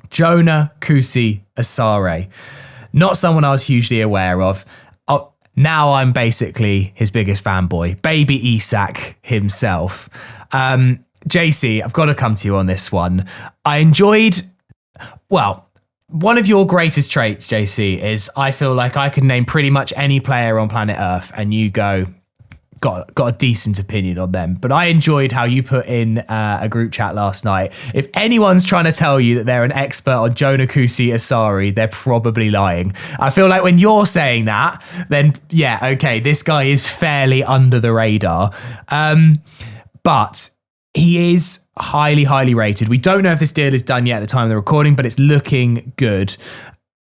[SPEAKER 1] Jonah Kusi-Asare, not someone I was hugely aware of. Now I'm basically his biggest fanboy, baby Isak himself. JC, I've got to come to you on this one. I enjoyed, one of your greatest traits, JC, is I feel like I could name pretty much any player on planet Earth and you got a decent opinion on them. But I enjoyed how you put in a group chat last night. If anyone's trying to tell you that they're an expert on Jonah Kusi-Asare, they're probably lying. I feel like when you're saying that, then this guy is fairly under the radar. But he is highly, highly rated. We don't know if this deal is done yet at the time of the recording, but it's looking good.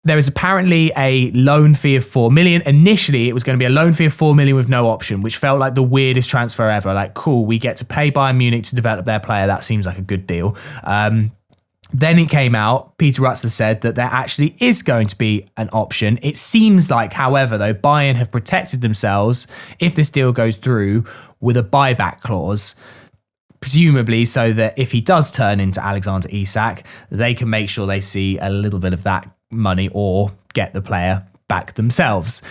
[SPEAKER 1] There is apparently a loan fee of 4 million. Initially, it was going to be a loan fee of 4 million with no option, which felt like the weirdest transfer ever. Like, cool, we get to pay Bayern Munich to develop their player. That seems like a good deal. Then it came out, Peter Rutzler said that there actually is going to be an option. It seems like, however, though, Bayern have protected themselves, if this deal goes through, with a buyback clause, presumably so that if he does turn into Alexander Isak, they can make sure they see a little bit of that money or get the player back themselves.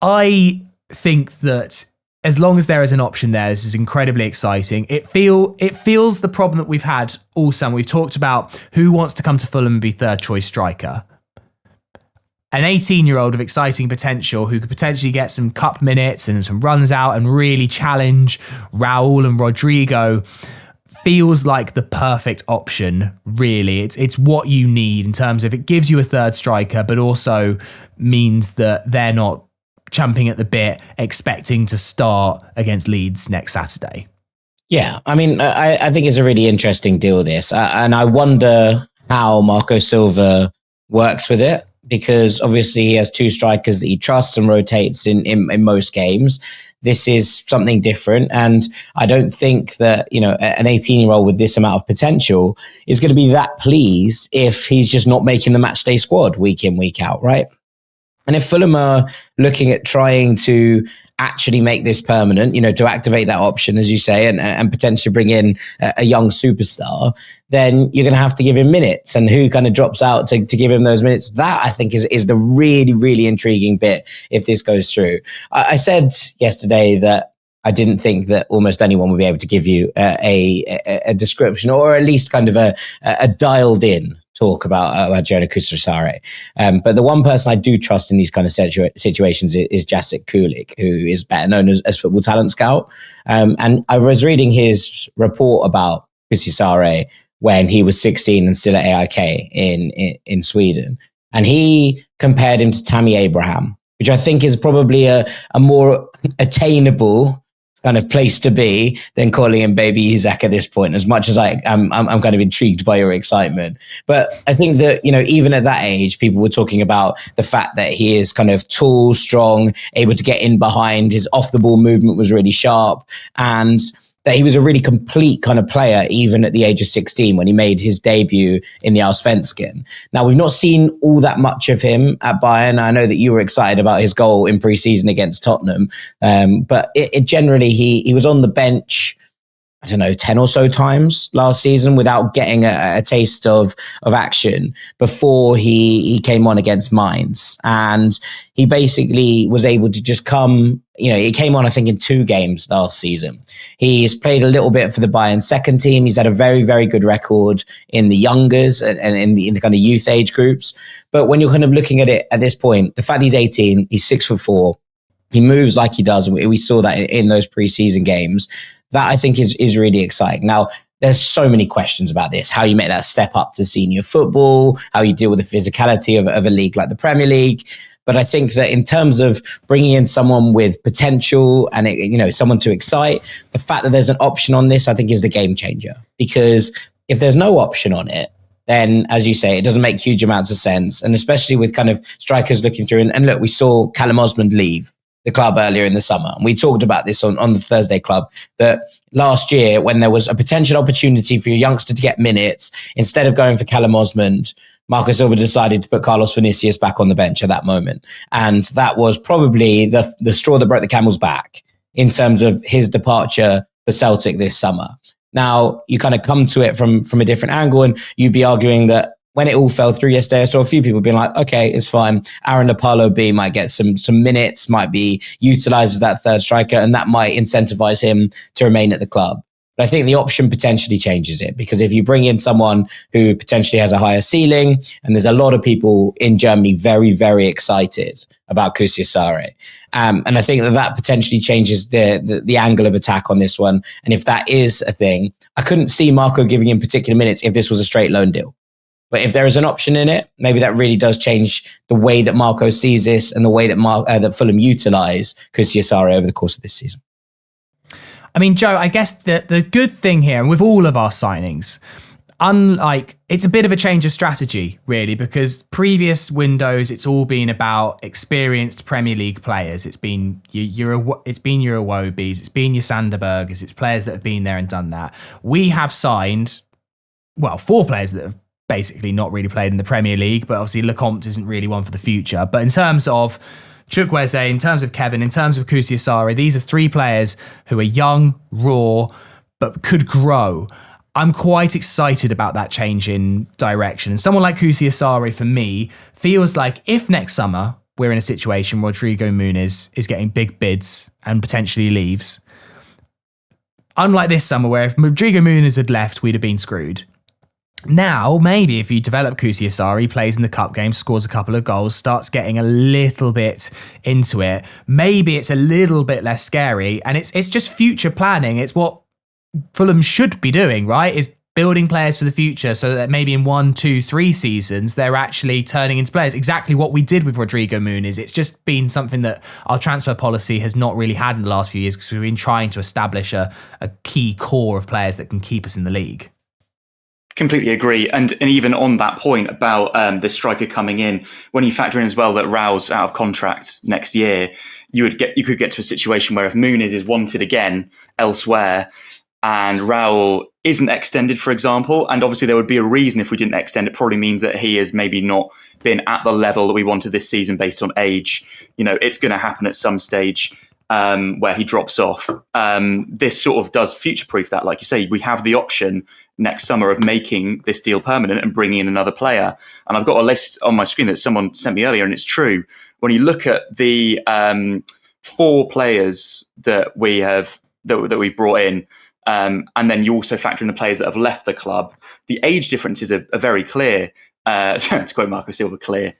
[SPEAKER 1] I think that as long as there is an option there, this is incredibly exciting. It feels the problem that we've had all summer. We've talked about who wants to come to Fulham and be third choice striker. An 18-year-old of exciting potential who could potentially get some cup minutes and some runs out and really challenge Raul and Rodrigo feels like the perfect option, really. It's what you need in terms of it gives you a third striker, but also means that they're not champing at the bit, expecting to start against Leeds next Saturday.
[SPEAKER 2] Yeah, I mean, I think it's a really interesting deal, this. And I wonder how Marco Silva works with it, because obviously he has two strikers that he trusts and rotates in most games. This is something different. And I don't think that, an 18-year-old with this amount of potential is going to be that pleased if he's just not making the match day squad week in, week out, right? And if Fulham are looking at trying to actually make this permanent, to activate that option, as you say, and potentially bring in a young superstar, then you're going to have to give him minutes. And who kind of drops out to give him those minutes? That, I think, is the really, really intriguing bit if this goes through. I said yesterday that I didn't think that almost anyone would be able to give you a description, or at least kind of a dialed in talk about Jonah Kusi-Asare. But the one person I do trust in these kind of situations is Jacek Kulik, who is better known as Football Talent Scout. And I was reading his report about Kusi-Asare when he was 16 and still at AIK in Sweden. And he compared him to Tammy Abraham, which I think is probably a more attainable kind of place to be than calling him baby Isak at this point, as much as I'm kind of intrigued by your excitement. But I think that, even at that age, people were talking about the fact that he is kind of tall, strong, able to get in behind. His off the ball movement was really sharp. And that he was a really complete kind of player, even at the age of 16 when he made his debut in the Allsvenskan. Now, we've not seen all that much of him at Bayern. I know that you were excited about his goal in pre-season against Tottenham, but it generally, he was on the bench, I don't know, 10 or so times last season without getting a taste of action before he came on against Mainz. And he basically was able to just come, he came on, I think, in 2 games last season. He's played a little bit for the Bayern second team. He's had a very, very good record in the youngers and in the kind of youth age groups. But when you're kind of looking at it at this point, the fact he's 18, he's 6'4", he moves like he does. We saw that in those preseason games. That I think is really exciting. Now, there's so many questions about this, how you make that step up to senior football, how you deal with the physicality of a league like the Premier League. But I think that in terms of bringing in someone with potential and, someone to excite, the fact that there's an option on this, I think, is the game changer. Because if there's no option on it, then, as you say, it doesn't make huge amounts of sense. And especially with kind of strikers looking through. And look, we saw Callum Osmond leave the club earlier in the summer. And we talked about this on the Thursday Club, that last year when there was a potential opportunity for a youngster to get minutes, instead of going for Callum Osmond, Marco Silva decided to put Carlos Vinicius back on the bench at that moment. And that was probably the straw that broke the camel's back in terms of his departure for Celtic this summer. Now, you kind of come to it from a different angle, and you'd be arguing that when it all fell through yesterday, I saw a few people being like, okay, it's fine. Aaron Lapalo B might get some minutes, might be utilised as that third striker, and that might incentivise him to remain at the club. But I think the option potentially changes it, because if you bring in someone who potentially has a higher ceiling, and there's a lot of people in Germany very, very excited about Kusi-Asare. And I think that potentially changes the angle of attack on this one. And if that is a thing, I couldn't see Marco giving him particular minutes if this was a straight loan deal. But if there is an option in it, maybe that really does change the way that Marco sees this and the way that that Fulham utilise Kusi-Asare over the course of this season.
[SPEAKER 1] I mean, Joe, I guess the good thing here, and with all of our signings, it's a bit of a change of strategy, really, because previous windows, it's all been about experienced Premier League players. It's been your Iwobis, it's been your Sanderbergers, it's players that have been there and done that. We have signed, 4 players that have basically not really played in the Premier League, but obviously Lecomte isn't really one for the future. But in terms of Chukwueze, in terms of Kevin, in terms of Kusi-Asare, these are 3 players who are young, raw, but could grow. I'm quite excited about that change in direction. And someone like Kusi-Asare, for me, feels like if next summer we're in a situation where Rodrigo Muniz is getting big bids and potentially leaves, unlike this summer where if Rodrigo Muniz had left, we'd have been screwed. Now, maybe if you develop Kusi-Asare, plays in the cup game, scores a couple of goals, starts getting a little bit into it, maybe it's a little bit less scary, and it's just future planning. It's what Fulham should be doing, right? Is building players for the future so that maybe in 1, 2, 3 seasons, they're actually turning into players. Exactly what we did with Rodrigo Muniz. It's just been something that our transfer policy has not really had in the last few years, because we've been trying to establish a key core of players that can keep us in the league.
[SPEAKER 4] Completely agree. And even on that point about the striker coming in, when you factor in as well that Raul's out of contract next year, you could get to a situation where if Muniz is wanted again elsewhere and Raul isn't extended, for example, and obviously there would be a reason if we didn't extend, it probably means that he has maybe not been at the level that we wanted this season based on age. It's going to happen at some stage where he drops off. This sort of does future-proof that. Like you say, we have the option next summer of making this deal permanent and bringing in another player. And I've got a list on my screen that someone sent me earlier, and it's true. When you look at the 4 players that we have that we brought in, and then you also factor in the players that have left the club, the age differences are very clear. To quote Marco Silva, clear.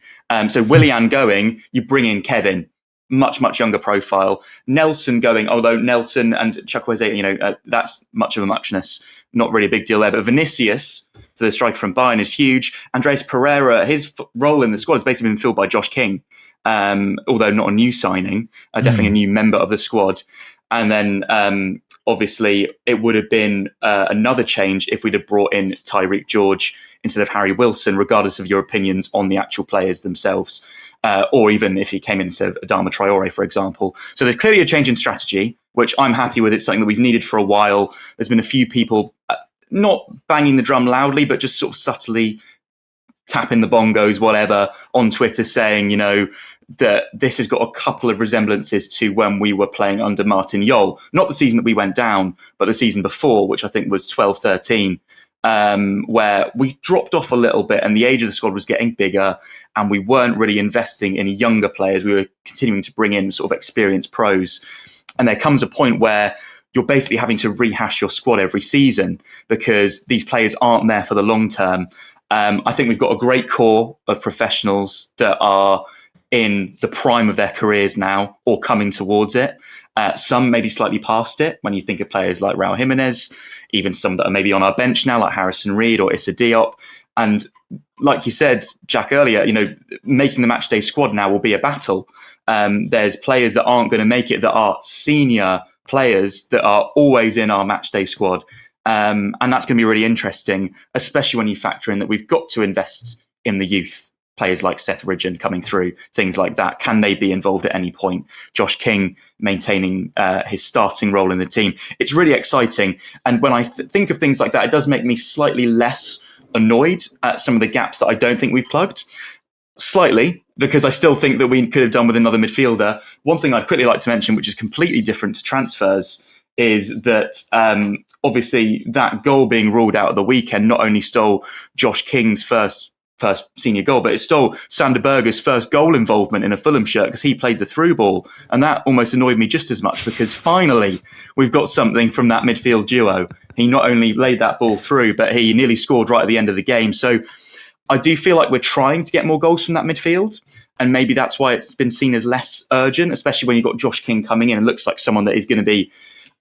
[SPEAKER 4] So Willian going, you bring in Kevin, much younger profile. Nelson going, although Nelson and Chukwueze, that's much of a muchness, not really a big deal there. But Vinicius, so the striker from Bayern, is huge. Andreas Pereira, his role in the squad has basically been filled by Josh King, although not a new signing, definitely a new member of the squad. And then obviously it would have been another change if we'd have brought in Tyrique George instead of Harry Wilson, regardless of your opinions on the actual players themselves. Or even if he came in instead of Adama Traore, for example. So there's clearly a change in strategy which I'm happy with. It's something that we've needed for a while. There's been a few people not banging the drum loudly, but just sort of subtly tapping the bongos, whatever, on Twitter saying, that this has got a couple of resemblances to when we were playing under Martin Jol. Not the season that we went down, but the season before, which I think was 12-13, where we dropped off a little bit and the age of the squad was getting bigger and we weren't really investing in younger players. We were continuing to bring in sort of experienced pros. And there comes a point where you're basically having to rehash your squad every season because these players aren't there for the long term. I think we've got a great core of professionals that are in the prime of their careers now or coming towards it. Some maybe slightly past it when you think of players like Raul Jimenez, even some that are maybe on our bench now like Harrison Reed or Issa Diop. And like you said, Jack, earlier, making the matchday squad now will be a battle. There's players that aren't going to make it that are senior players that are always in our matchday squad. And that's going to be really interesting, especially when you factor in that we've got to invest in the youth. Players like Seth Ridgen coming through, things like that. Can they be involved at any point? Josh King maintaining his starting role in the team. It's really exciting. And when I think of things like that, it does make me slightly less annoyed at some of the gaps that I don't think we've plugged. Slightly, because I still think that we could have done with another midfielder. One thing I'd quickly like to mention, which is completely different to transfers, is that obviously that goal being ruled out at the weekend not only stole Josh King's first senior goal, but it stole Sander Berger's first goal involvement in a Fulham shirt because he played the through ball. And that almost annoyed me just as much because finally we've got something from that midfield duo. He not only laid that ball through, but he nearly scored right at the end of the game. So I do feel like we're trying to get more goals from that midfield. And maybe that's why it's been seen as less urgent, especially when you've got Josh King coming in and looks like someone that is going to be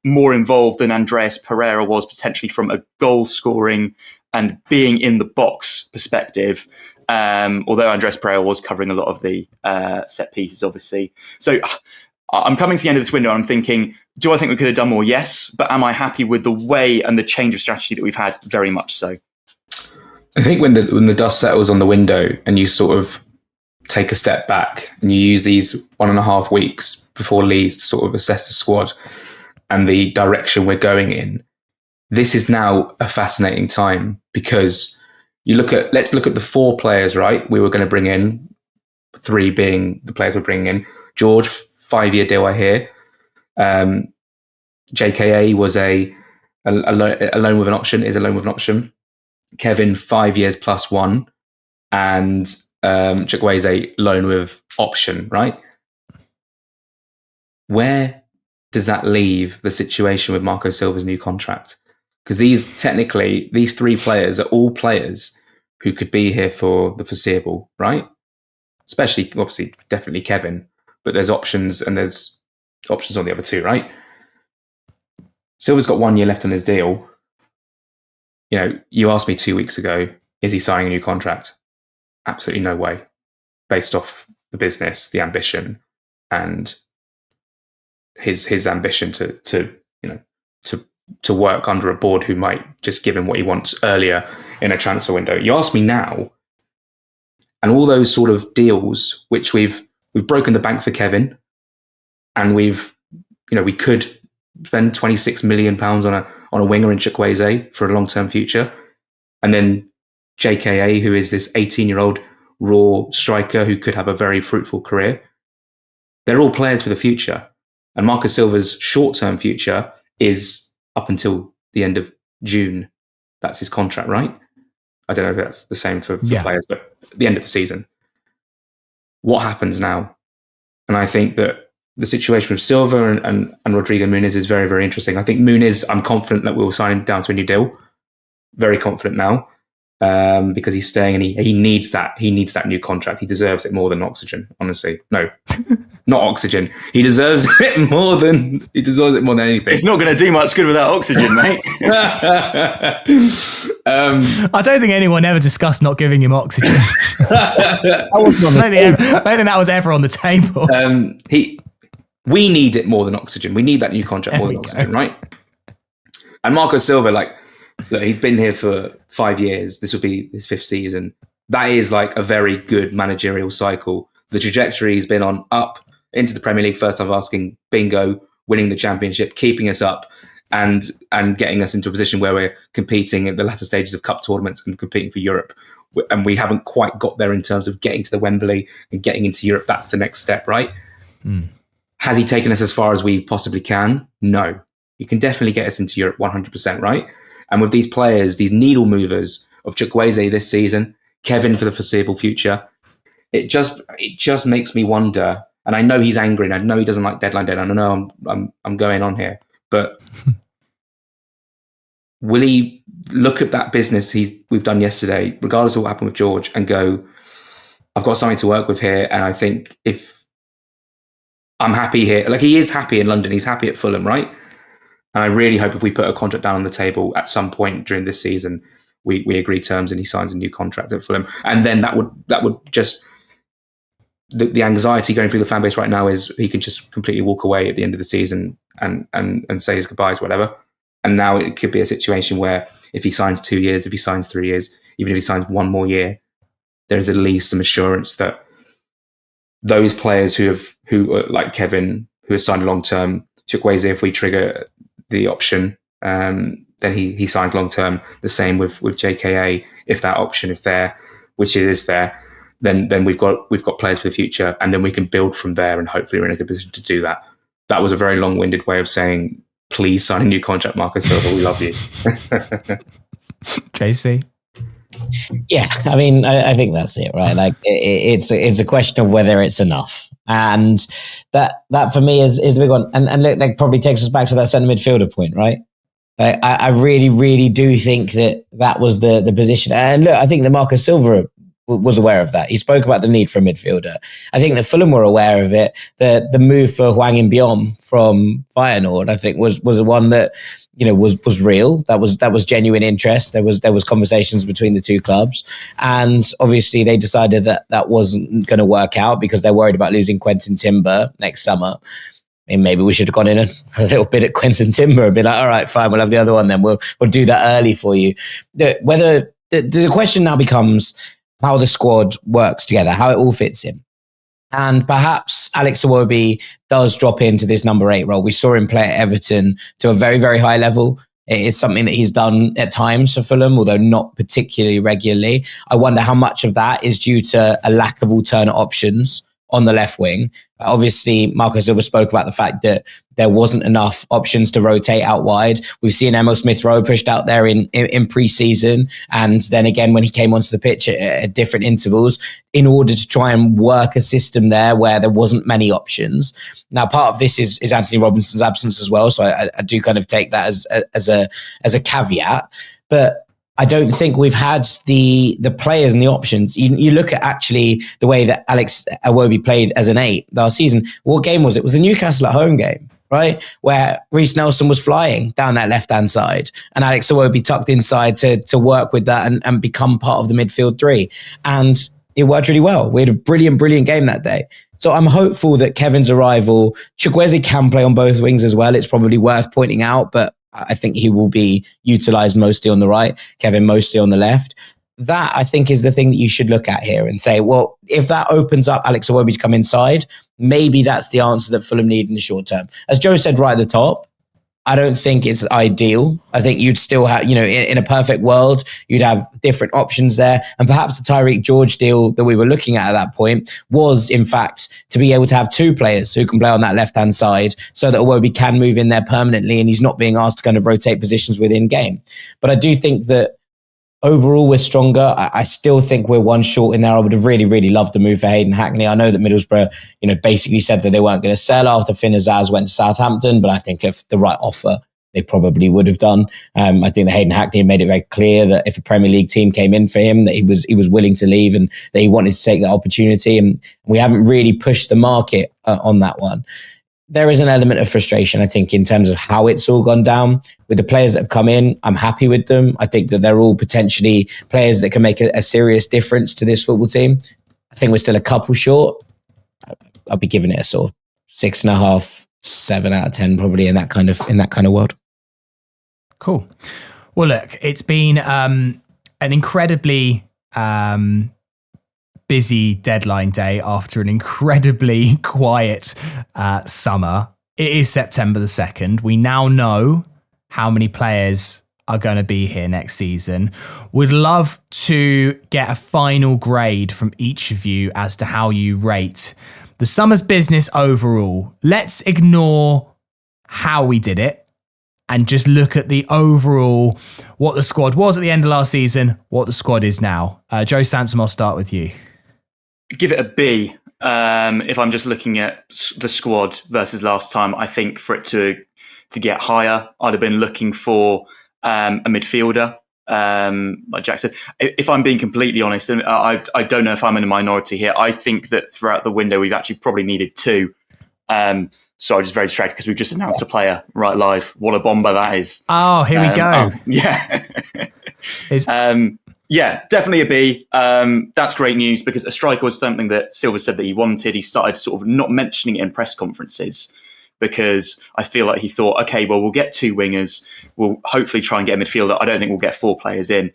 [SPEAKER 4] more involved than Andreas Pereira was potentially from a goal scoring and being in the box perspective, although Andres Pereira was covering a lot of the set pieces, obviously. So I'm coming to the end of this window and I'm thinking, do I think we could have done more? Yes. But am I happy with the way and the change of strategy that we've had? Very much so.
[SPEAKER 3] I think when the dust settles on the window and you sort of take a step back and you use these 1.5 weeks before Leeds to sort of assess the squad and the direction we're going in, this is now a fascinating time because let's look at the 4 players, right? We were going to bring in, 3 being the players we're bringing in. George, 5-year deal, I hear. JKA was a loan with an option, is a loan with an option. Kevin, 5 years plus 1. And Chukwueze, loan with option, right? Where does that leave the situation with Marco Silva's new contract? Because these 3 players are all players who could be here for the foreseeable, right? Especially, obviously, definitely Kevin, but there's options and there's options on the other 2, right? Silva's got 1 year left on his deal. You asked me 2 weeks ago, is he signing a new contract? Absolutely no way, based off the business, the ambition, and his ambition to work under a board who might just give him what he wants earlier in a transfer window. You ask me now, and all those sort of deals, which we've broken the bank for Kevin, and we could spend £26 million on a winger in Chukwueze for a long-term future, and then JKA, who is this 18-year-old raw striker who could have a very fruitful career. They're all players for the future, and Marco Silva's short-term future is up until the end of June. That's his contract, right? I don't know if that's the same for players, but at the end of the season. What happens now? And I think that the situation with Silva and Rodrigo Muniz is very, very interesting. I think Muniz, I'm confident that we'll sign him down to a new deal. Very confident now. Because he's staying and he needs that. He needs that new contract. He deserves it more than oxygen, honestly. No, not oxygen. He deserves it more than anything.
[SPEAKER 4] It's not going to do much good without oxygen, mate.
[SPEAKER 1] I don't think anyone ever discussed not giving him oxygen. I don't think that was ever on the table.
[SPEAKER 3] We need it more than oxygen. We need that new contract more than oxygen, right? And Marco Silva, look, he's been here for 5 years. This will be his 5th season. That is like a very good managerial cycle. The trajectory has been on up into the Premier League. First time asking, bingo. winning the championship, keeping us up, and getting us into a position where we're competing at the latter stages of cup tournaments and competing for Europe. And we haven't quite got there in terms of getting to the Wembley and getting into Europe. That's the next step, right? Has he taken us as far as we possibly can? No. He can definitely get us into Europe 100%, right? And with these players, these needle movers of Chukwueze this season, Kevin for the foreseeable future, it just makes me wonder. And I know he's angry, and I know he doesn't like deadline day. And I know I'm going on here, but will he look at that business we've done yesterday, regardless of what happened with George, and go, I've got something to work with here, and I think if I'm happy here, like he is happy in London, he's happy at Fulham, right? And I really hope if we put a contract down on the table at some point during this season, we agree terms and he signs a new contract at Fulham, and then that would just the anxiety going through the fan base right now is he can just completely walk away at the end of the season and say his goodbyes, whatever. And now it could be a situation where if he signs 2 years, if he signs 3 years, even if he signs one more year, there's at least some assurance that those players who are like Kevin, who has signed long term, Chukwueze, if we trigger the option, then he signs long term. The same with JKA, if that option is there, which it is there, then we've got players for the future, and then we can build from there, and hopefully we're in a good position to do that. That was a very long-winded way of saying, please sign a new contract, Marco Silva. We love you.
[SPEAKER 1] JC?
[SPEAKER 2] Yeah, I mean, I think that's it, right? Like, it's a question of whether it's enough, and that for me is the big one. And look, that probably takes us back to that centre midfielder point, right? Like, I really, really do think that was the position. And look, I think that Marco Silva was aware of that. He spoke about the need for a midfielder. I think that Fulham were aware of it. The move for Hwang In-beom from Feyenoord, I think, was the one that, you know, was real. That was genuine interest. There was conversations between the two clubs, and obviously they decided that wasn't going to work out because they're worried about losing Quentin Timber next summer. I mean, maybe we should have gone in a little bit at Quentin Timber and be like, all right, fine, we'll have the other one then. We'll do that early for you. Whether the question now becomes how the squad works together, how it all fits in. And perhaps Alex Iwobi does drop into this number 8 role. We saw him play at Everton to a very, very high level. It's something that he's done at times for Fulham, although not particularly regularly. I wonder how much of that is due to a lack of alternate options on the left wing. Obviously, Marco Silva spoke about the fact that there wasn't enough options to rotate out wide. We've seen Emil Smith-Rowe pushed out there in pre-season, and then again when he came onto the pitch at different intervals in order to try and work a system there where there wasn't many options. Now, part of this is Anthony Robinson's absence as well, so I do kind of take that as a caveat, but I don't think we've had the players and the options. You look at actually the way that Alex Iwobi played as an 8 last season. What game was it? It was the Newcastle at home game, right? Where Reece Nelson was flying down that left-hand side and Alex Iwobi tucked inside to work with that and become part of the midfield 3. And it worked really well. We had a brilliant game that day. So I'm hopeful that Kevin's arrival, Chukwueze can play on both wings as well. It's probably worth pointing out, but I think he will be utilised mostly on the right, Kevin mostly on the left. That, I think, is the thing that you should look at here and say, well, if that opens up Alex Iwobi to come inside, maybe that's the answer that Fulham need in the short term. As Joe said right at the top, I don't think it's ideal. I think you'd still have, you know, in a perfect world, you'd have different options there. And perhaps the Tyrique George deal that we were looking at that point was, in fact, to be able to have 2 players who can play on that left-hand side so that Iwobi can move in there permanently and he's not being asked to kind of rotate positions within game. But I do think that overall, we're stronger. I still think we're one short in there. I would have really, really loved the move for Hayden Hackney. I know that Middlesbrough, you know, basically said that they weren't going to sell after Finn Azaz went to Southampton, but I think if the right offer, they probably would have done. I think that Hayden Hackney made it very clear that if a Premier League team came in for him, that he was willing to leave and that he wanted to take that opportunity. And we haven't really pushed the market on that one. There is an element of frustration, I think, in terms of how it's all gone down. With the players that have come in, I'm happy with them. I think that they're all potentially players that can make a serious difference to this football team. I think we're still a couple short. I'll be giving it a sort of 6.5, 7 out of 10, probably in that kind of world.
[SPEAKER 1] Cool. Well, look, it's been an incredibly busy deadline day after an incredibly quiet summer. it is September the 2nd. We now know how many players are going to be here next season. Would love to get a final grade from each of you as to how you rate the summer's business overall. Let's ignore how we did it and just look at the overall, what the squad was at the end of last season, what the squad is now. Joe Sansom, I'll start with you.
[SPEAKER 4] Give it a B. If I'm just looking at the squad versus last time, I think for it to get higher, I'd have been looking for a midfielder, like Jack said. If I'm being completely honest, and I don't know if I'm in a minority here, I think that throughout the window we've actually probably needed 2. So I'm just very distracted because we've just announced a player right live. What a bomber that is!
[SPEAKER 1] Oh, here we go.
[SPEAKER 4] Yeah, definitely a B. That's great news because a striker was something that Silva said that he wanted. He started sort of not mentioning it in press conferences because I feel like he thought, okay, well, we'll get 2 wingers. We'll hopefully try and get a midfielder. I don't think we'll get 4 players in.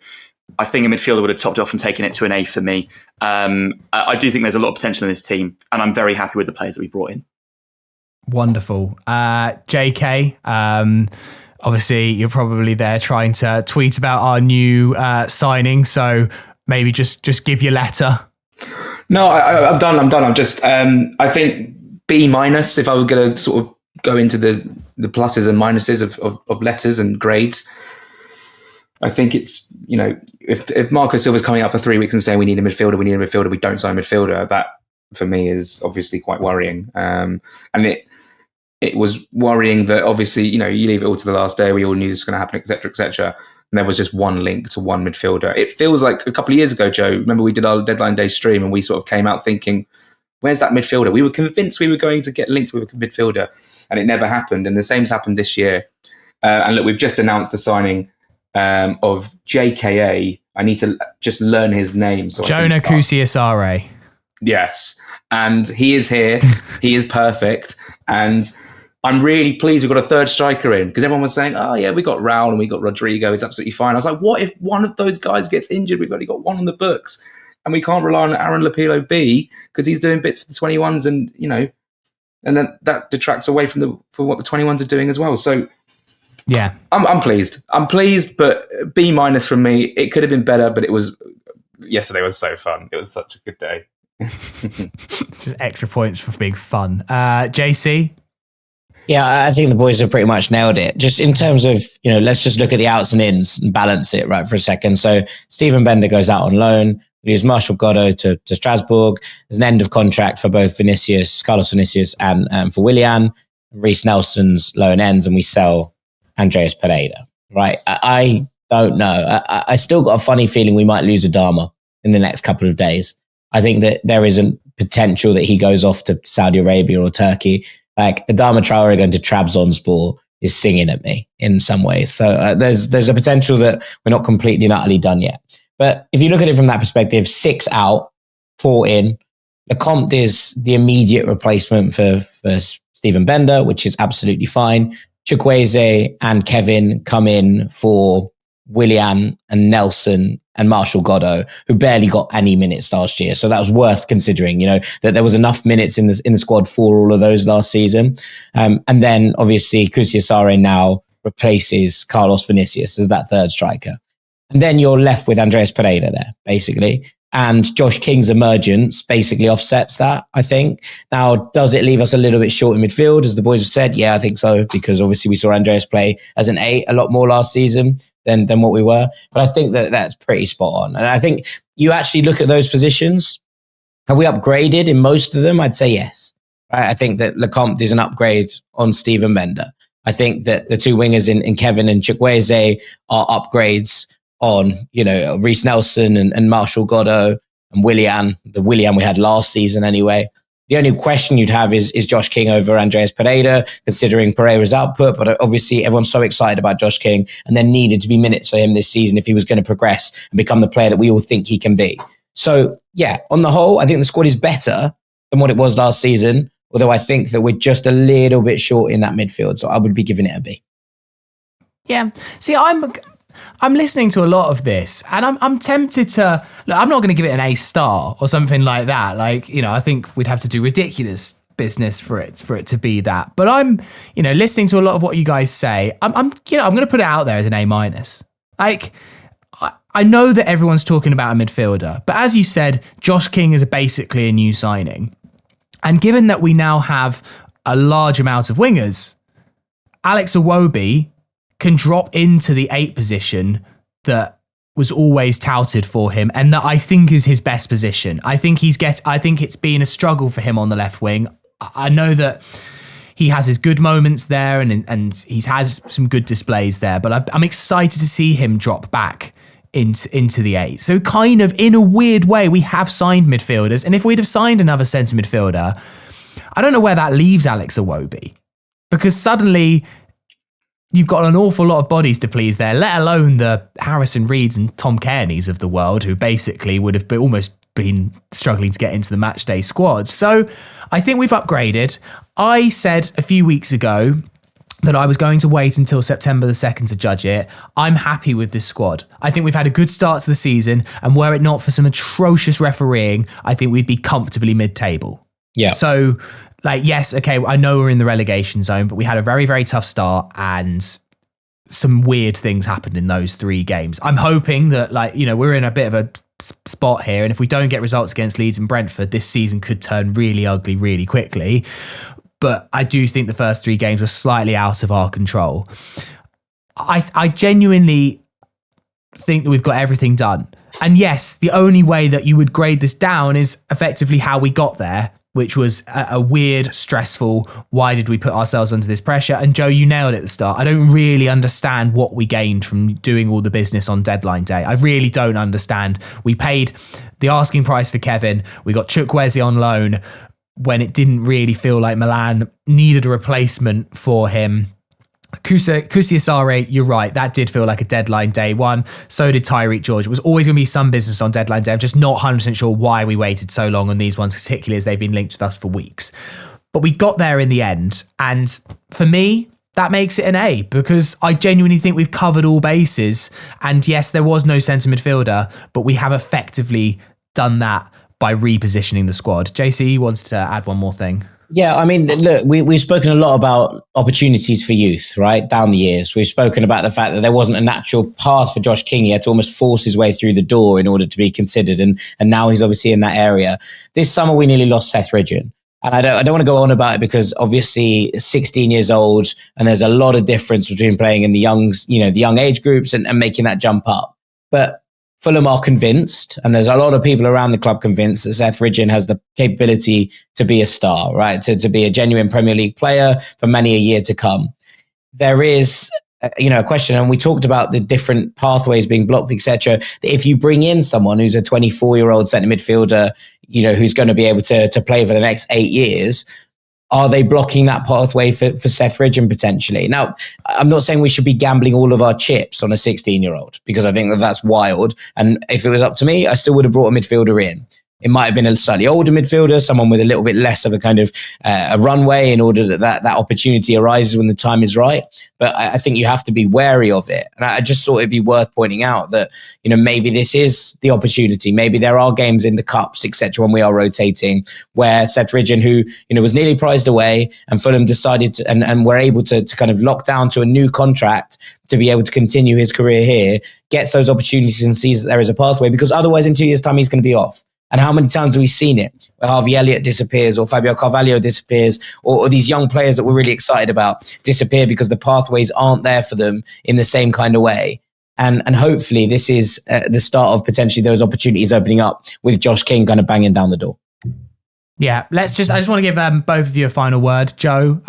[SPEAKER 4] I think a midfielder would have topped off and taken it to an A for me. I do think there's a lot of potential in this team, and I'm very happy with the players that we brought in.
[SPEAKER 1] Wonderful. JK, obviously you're probably there trying to tweet about our new signing, so maybe just give your letter.
[SPEAKER 3] No, I'm done. I'm just, I think B- if I was going to sort of go into the pluses and minuses of letters and grades. I think it's, if Marco Silva's coming up for 3 weeks and saying we need a midfielder, we don't sign a midfielder, that for me is obviously quite worrying. And it was worrying that obviously, you leave it all to the last day. We all knew this was going to happen, etc., etc. And there was just one link to one midfielder. It feels like a couple of years ago, Joe, remember we did our deadline day stream and we sort of came out thinking, where's that midfielder? We were convinced we were going to get linked with a midfielder and it never happened. And the same's happened this year. And look, we've just announced the signing of JKA. I need to just learn his name. So
[SPEAKER 1] Jonah Kusi-Asare.
[SPEAKER 3] Yes. And he is here. He is perfect. And I'm really pleased we've got a third striker in because everyone was saying, oh, yeah, we got Raul and we got Rodrigo. It's absolutely fine. I was like, what if one of those guys gets injured? We've only got one on the books and we can't rely on Aaron Lapilo B because he's doing bits for the 21s and, and then that detracts away from what the 21s are doing as well. So,
[SPEAKER 1] yeah,
[SPEAKER 3] I'm pleased. I'm pleased, but B- from me. It could have been better, but yesterday was so fun. It was such a good day.
[SPEAKER 1] Just extra points for being fun. JC?
[SPEAKER 2] Yeah, I think the boys have pretty much nailed it. Just in terms of, let's just look at the outs and ins and balance it right for a second. So Stephen Bender goes out on loan. We use Marshall Godot to Strasbourg. There's an end of contract for both Carlos Vinicius and for Willian. Reece Nelson's loan ends and we sell Andreas Pereira, right? I don't know. I still got a funny feeling we might lose Adama in the next couple of days. I think that there is a potential that he goes off to Saudi Arabia or Turkey. Like Adama Traore going to Trabzonspor is singing at me in some ways. So there's a potential that we're not completely and utterly done yet. But if you look at it from that perspective, 6 out, 4 in. Lecomte is the immediate replacement for Stephen Bender, which is absolutely fine. Chukwueze and Kevin come in for Willian and Nelson and Marshall Godot, who barely got any minutes last year. So that was worth considering, that there was enough minutes in the squad for all of those last season. And then obviously Kusi-Asare now replaces Carlos Vinicius as that third striker. And then you're left with Andreas Pereira there, basically. And Josh King's emergence basically offsets that, I think. Now, does it leave us a little bit short in midfield, as the boys have said? Yeah, I think so, because obviously we saw Andreas play as an 8 a lot more last season than what we were. But I think that's pretty spot on. And I think you actually look at those positions. Have we upgraded in most of them? I'd say yes. Right? I think that Lecomte is an upgrade on Stephen Bender. I think that the 2 wingers in Kevin and Chukwueze are upgrades on, Reece Nelson and Marshall Godot and Willian, the Willian we had last season anyway. The only question you'd have is Josh King over Andreas Pereira, considering Pereira's output. But obviously everyone's so excited about Josh King and there needed to be minutes for him this season if he was going to progress and become the player that we all think he can be. So yeah, on the whole, I think the squad is better than what it was last season, although I think that we're just a little bit short in that midfield. So I would be giving it a B.
[SPEAKER 1] Yeah. See, I'm listening to a lot of this and I'm tempted to, look, I'm not going to give it an A star or something like that. Like, I think we'd have to do ridiculous business for it to be that. But I'm, listening to a lot of what you guys say. I'm going to put it out there as an A-. Like, I know that everyone's talking about a midfielder, but as you said, Josh King is basically a new signing. And given that we now have a large amount of wingers, Alex Iwobi can drop into the 8 position that was always touted for him, and that I think is his best position. I think it's been a struggle for him on the left wing. I know that he has his good moments there, and he's had some good displays there, but I'm excited to see him drop back into the 8. So kind of in a weird way, we have signed midfielders, and if we'd have signed another centre midfielder, I don't know where that leaves Alex Iwobi, because suddenly you've got an awful lot of bodies to please there, let alone the Harrison Reeds and Tom Kearneys of the world, who basically would have almost been struggling to get into the matchday squad. So I think we've upgraded. I said a few weeks ago that I was going to wait until September the 2nd to judge it. I'm happy with this squad. I think we've had a good start to the season, and were it not for some atrocious refereeing, I think we'd be comfortably mid-table.
[SPEAKER 2] Yeah.
[SPEAKER 1] So, yes, okay, I know we're in the relegation zone, but we had a very, very tough start, and some weird things happened in those 3 games. I'm hoping that, we're in a bit of a spot here, and if we don't get results against Leeds and Brentford, this season could turn really ugly really quickly. But I do think the first 3 games were slightly out of our control. I genuinely think that we've got everything done. And yes, the only way that you would grade this down is effectively how we got there, which was a weird, stressful, why did we put ourselves under this pressure? And Joe, you nailed it at the start. I don't really understand what we gained from doing all the business on deadline day. I really don't understand. We paid the asking price for Kevin. We got Chukwueze on loan when it didn't really feel like Milan needed a replacement for him. Kusi-Asare, you're right, that did feel like a deadline day one. So did Tyrique George. It was always going to be some business on deadline day. I'm just not 100% sure why we waited so long on these ones, particularly as they've been linked with us for weeks. But we got there in the end. And for me, that makes it an A, because I genuinely think we've covered all bases. And yes, there was no centre midfielder, but we have effectively done that by repositioning the squad. JC wants to add one more thing.
[SPEAKER 2] Yeah, I mean, look, we've spoken a lot about opportunities for youth, right, down the years. We've spoken about the fact that there wasn't a natural path for Josh King. He had to almost force his way through the door in order to be considered, and now he's obviously in that area. This summer, we nearly lost Seth Ridgen. And I don't want to go on about it, because obviously 16 years old, and there's a lot of difference between playing in the young age groups and making that jump up. But Fulham are convinced, and there's a lot of people around the club convinced, that Seth Ridgen has the capability to be a star, right? To be a genuine Premier League player for many a year to come. There is, a question, and we talked about the different pathways being blocked, etc. If you bring in someone who's a 24-year-old centre midfielder, who's going to be able to play for the next 8 years, are they blocking that pathway for Seth Ridgen potentially? Now, I'm not saying we should be gambling all of our chips on a 16-year-old, because I think that's wild. And if it was up to me, I still would have brought a midfielder in. It might have been a slightly older midfielder, someone with a little bit less of a kind of a runway, in order that opportunity arises when the time is right. But I think you have to be wary of it. And I just thought it'd be worth pointing out that, maybe this is the opportunity. Maybe there are games in the cups, etc., when we are rotating, where Seth Ridgen, who, was nearly prized away, and Fulham decided to, and were able to kind of lock down to a new contract to be able to continue his career here, gets those opportunities and sees that there is a pathway, because otherwise in 2 years' time, he's going to be off. And how many times have we seen it? Where Harvey Elliott disappears, or Fabio Carvalho disappears, or these young players that we're really excited about disappear because the pathways aren't there for them in the same kind of way. And hopefully this is the start of potentially those opportunities opening up, with Josh King kind of banging down the door.
[SPEAKER 1] Yeah, I just want to give both of you a final word. Joe,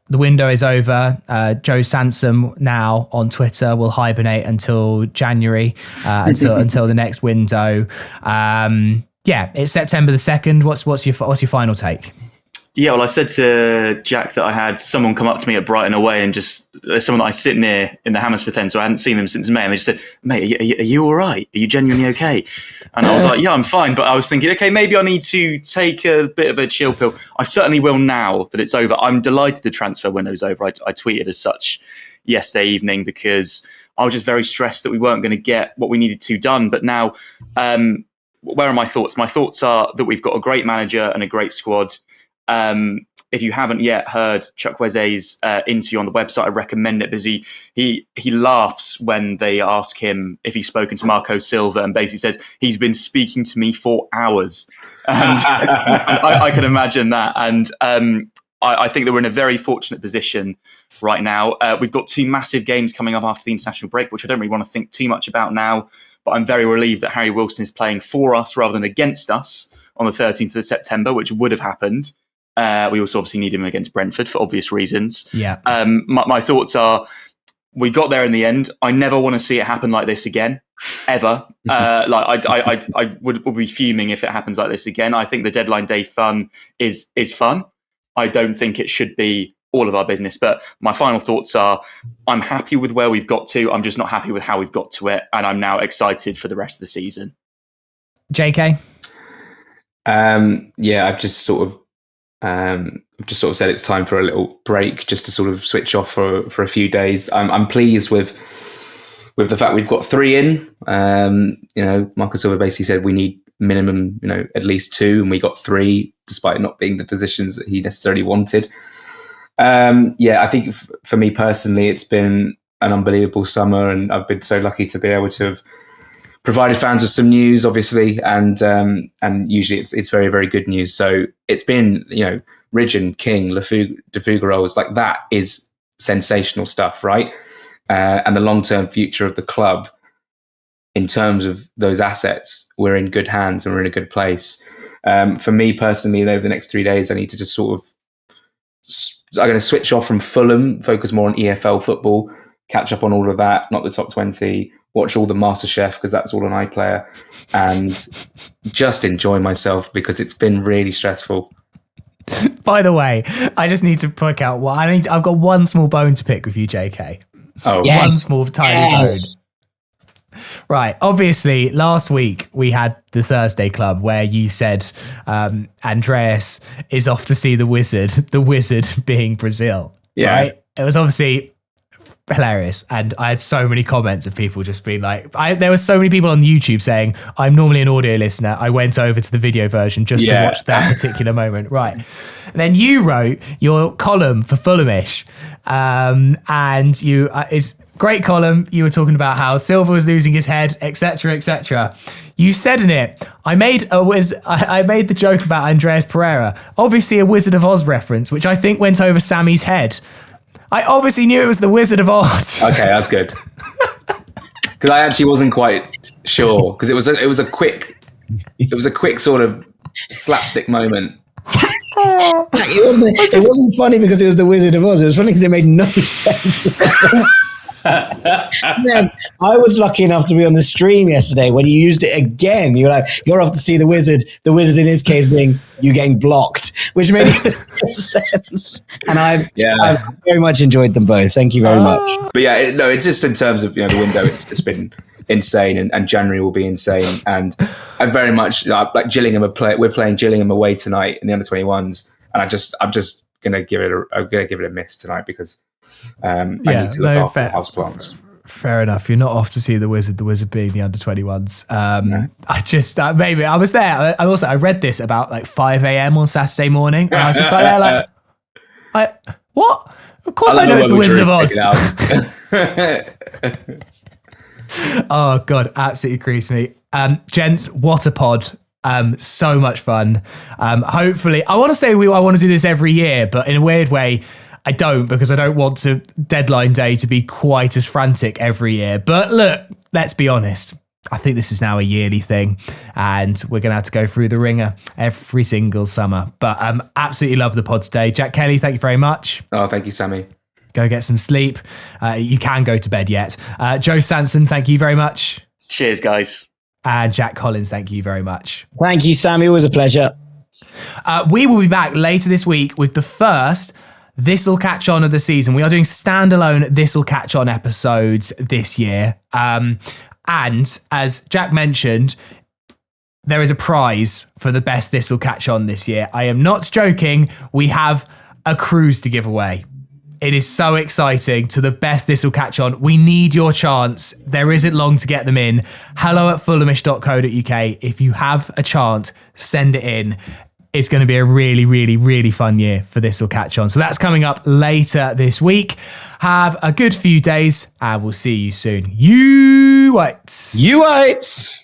[SPEAKER 1] the window is over. Joe Sansom now on Twitter will hibernate until January, until the next window. It's September the 2nd. What's your final take?
[SPEAKER 4] Yeah, well, I said to Jack that I had someone come up to me at Brighton away, and just there's someone that I sit near in the Hammersmith end, so I hadn't seen them since May, and they just said, "Mate, are you all right? Are you genuinely okay?" And I was like, "Yeah, I'm fine," but I was thinking, okay, maybe I need to take a bit of a chill pill. I certainly will now that it's over. I'm delighted the transfer window's over. I tweeted as such yesterday evening, because I was just very stressed that we weren't going to get what we needed to done. But now, where are my thoughts? My thoughts are that we've got a great manager and a great squad. If you haven't yet heard Chukwueze's interview on the website, I recommend it, because he laughs when they ask him if he's spoken to Marco Silva, and basically says he's been speaking to me for hours. And I can imagine that. And I think that we're in a very fortunate position right now. We've got 2 massive games coming up after the international break, which I don't really want to think too much about now. But I'm very relieved that Harry Wilson is playing for us rather than against us on the 13th of September, which would have happened. We also obviously need him against Brentford for obvious reasons.
[SPEAKER 1] Yeah.
[SPEAKER 4] My thoughts are, we got there in the end. I never want to see it happen like this again, ever. I would be fuming if it happens like this again. I think the deadline day fun is fun. I don't think it should be all of our business. But my final thoughts are, I'm happy with where we've got to. I'm just not happy with how we've got to it. And I'm now excited for the rest of the season.
[SPEAKER 1] JK?
[SPEAKER 3] I've just sort of said it's time for a little break, just to sort of switch off for a few days. I'm pleased with the fact we've got 3 in. Marco Silva basically said we need minimum, at least 2, and we got 3, despite not being the positions that he necessarily wanted. I think for me personally, it's been an unbelievable summer, and I've been so lucky to be able to have provided fans with some news, obviously, and usually it's very, very good news. So it's been, Ridgen, King, Defuga roles, like that is sensational stuff, right? And the long-term future of the club, in terms of those assets, we're in good hands and we're in a good place. For me personally, over the next 3 days, I need to just sort of, I'm going to switch off from Fulham, focus more on EFL football, catch up on all of that, not the top 20, watch all the MasterChef because that's all on iPlayer, and just enjoy myself because it's been really stressful.
[SPEAKER 1] By the way, I just need to pick out I've got one small bone to pick with you, JK.
[SPEAKER 3] Oh,
[SPEAKER 2] yes.
[SPEAKER 1] One small tiny bone. Right. Obviously, last week we had the Thursday Club where you said Andreas is off to see the wizard being Brazil.
[SPEAKER 3] Yeah.
[SPEAKER 1] Right? It was obviously hilarious. And I had so many comments of people just being like, there were so many people on YouTube saying, I'm normally an audio listener. I went over to the video version just to watch that particular moment. Right. And then you wrote your column for Fulhamish. And you, it's great column. You were talking about how Silva was losing his head, etc., etc. You said in it, I made the joke about Andreas Pereira, obviously a Wizard of Oz reference, which I think went over Sammy's head. I obviously knew it was the Wizard of Oz.
[SPEAKER 3] Okay, that's good. Because I actually wasn't quite sure, because it was a quick sort of slapstick moment.
[SPEAKER 2] It wasn't funny because it was the Wizard of Oz. It was funny because it made no sense. Man, I was lucky enough to be on the stream yesterday when you used it again. You're like, you're off to see the wizard. The wizard in this case being you getting blocked, which made sense. And I've very much enjoyed them both. Thank you very much.
[SPEAKER 3] But yeah, it's just in terms of the window, it's just been insane, and January will be insane. And I very much like Gillingham. We're playing Gillingham away tonight in the under-21s, and I'm just gonna give it a miss tonight because I need to look after the houseplants.
[SPEAKER 1] Fair enough. You're not off to see the wizard being the under-21s. I just maybe I was there. I read this about like 5 a.m. on Saturday morning, and I was just like there, what? Of course I know it's the Wizard of Oz. Oh God, absolutely creased me. Gents, what a pod. So much fun. Hopefully, I want to say I want to do this every year, but in a weird way, I don't, because I don't want deadline day to be quite as frantic every year. But look, let's be honest. I think this is now a yearly thing, and we're going to have to go through the ringer every single summer. But absolutely love the pod today. Jack Kelly, thank you very much.
[SPEAKER 3] Oh, thank you, Sammy.
[SPEAKER 1] Go get some sleep. You can go to bed yet. Joe Sanson, thank you very much.
[SPEAKER 4] Cheers, guys.
[SPEAKER 1] And Jack Collins, thank you very much.
[SPEAKER 2] Thank you, Sammy. It was a pleasure.
[SPEAKER 1] We will be back later this week with the first This'll Catch On of the season. We are doing standalone This'll Catch On episodes this year. And as Jack mentioned, there is a prize for the best This'll Catch On this year. I am not joking. We have a cruise to give away. It is so exciting. To the best this will catch on. We need your chance. There isn't long to get them in. hello@fulhamish.co.uk. If you have a chant, send it in. It's going to be a really, really, really fun year for This Will Catch On. So that's coming up later this week. Have a good few days and we'll see you soon. You whites.
[SPEAKER 2] You whites.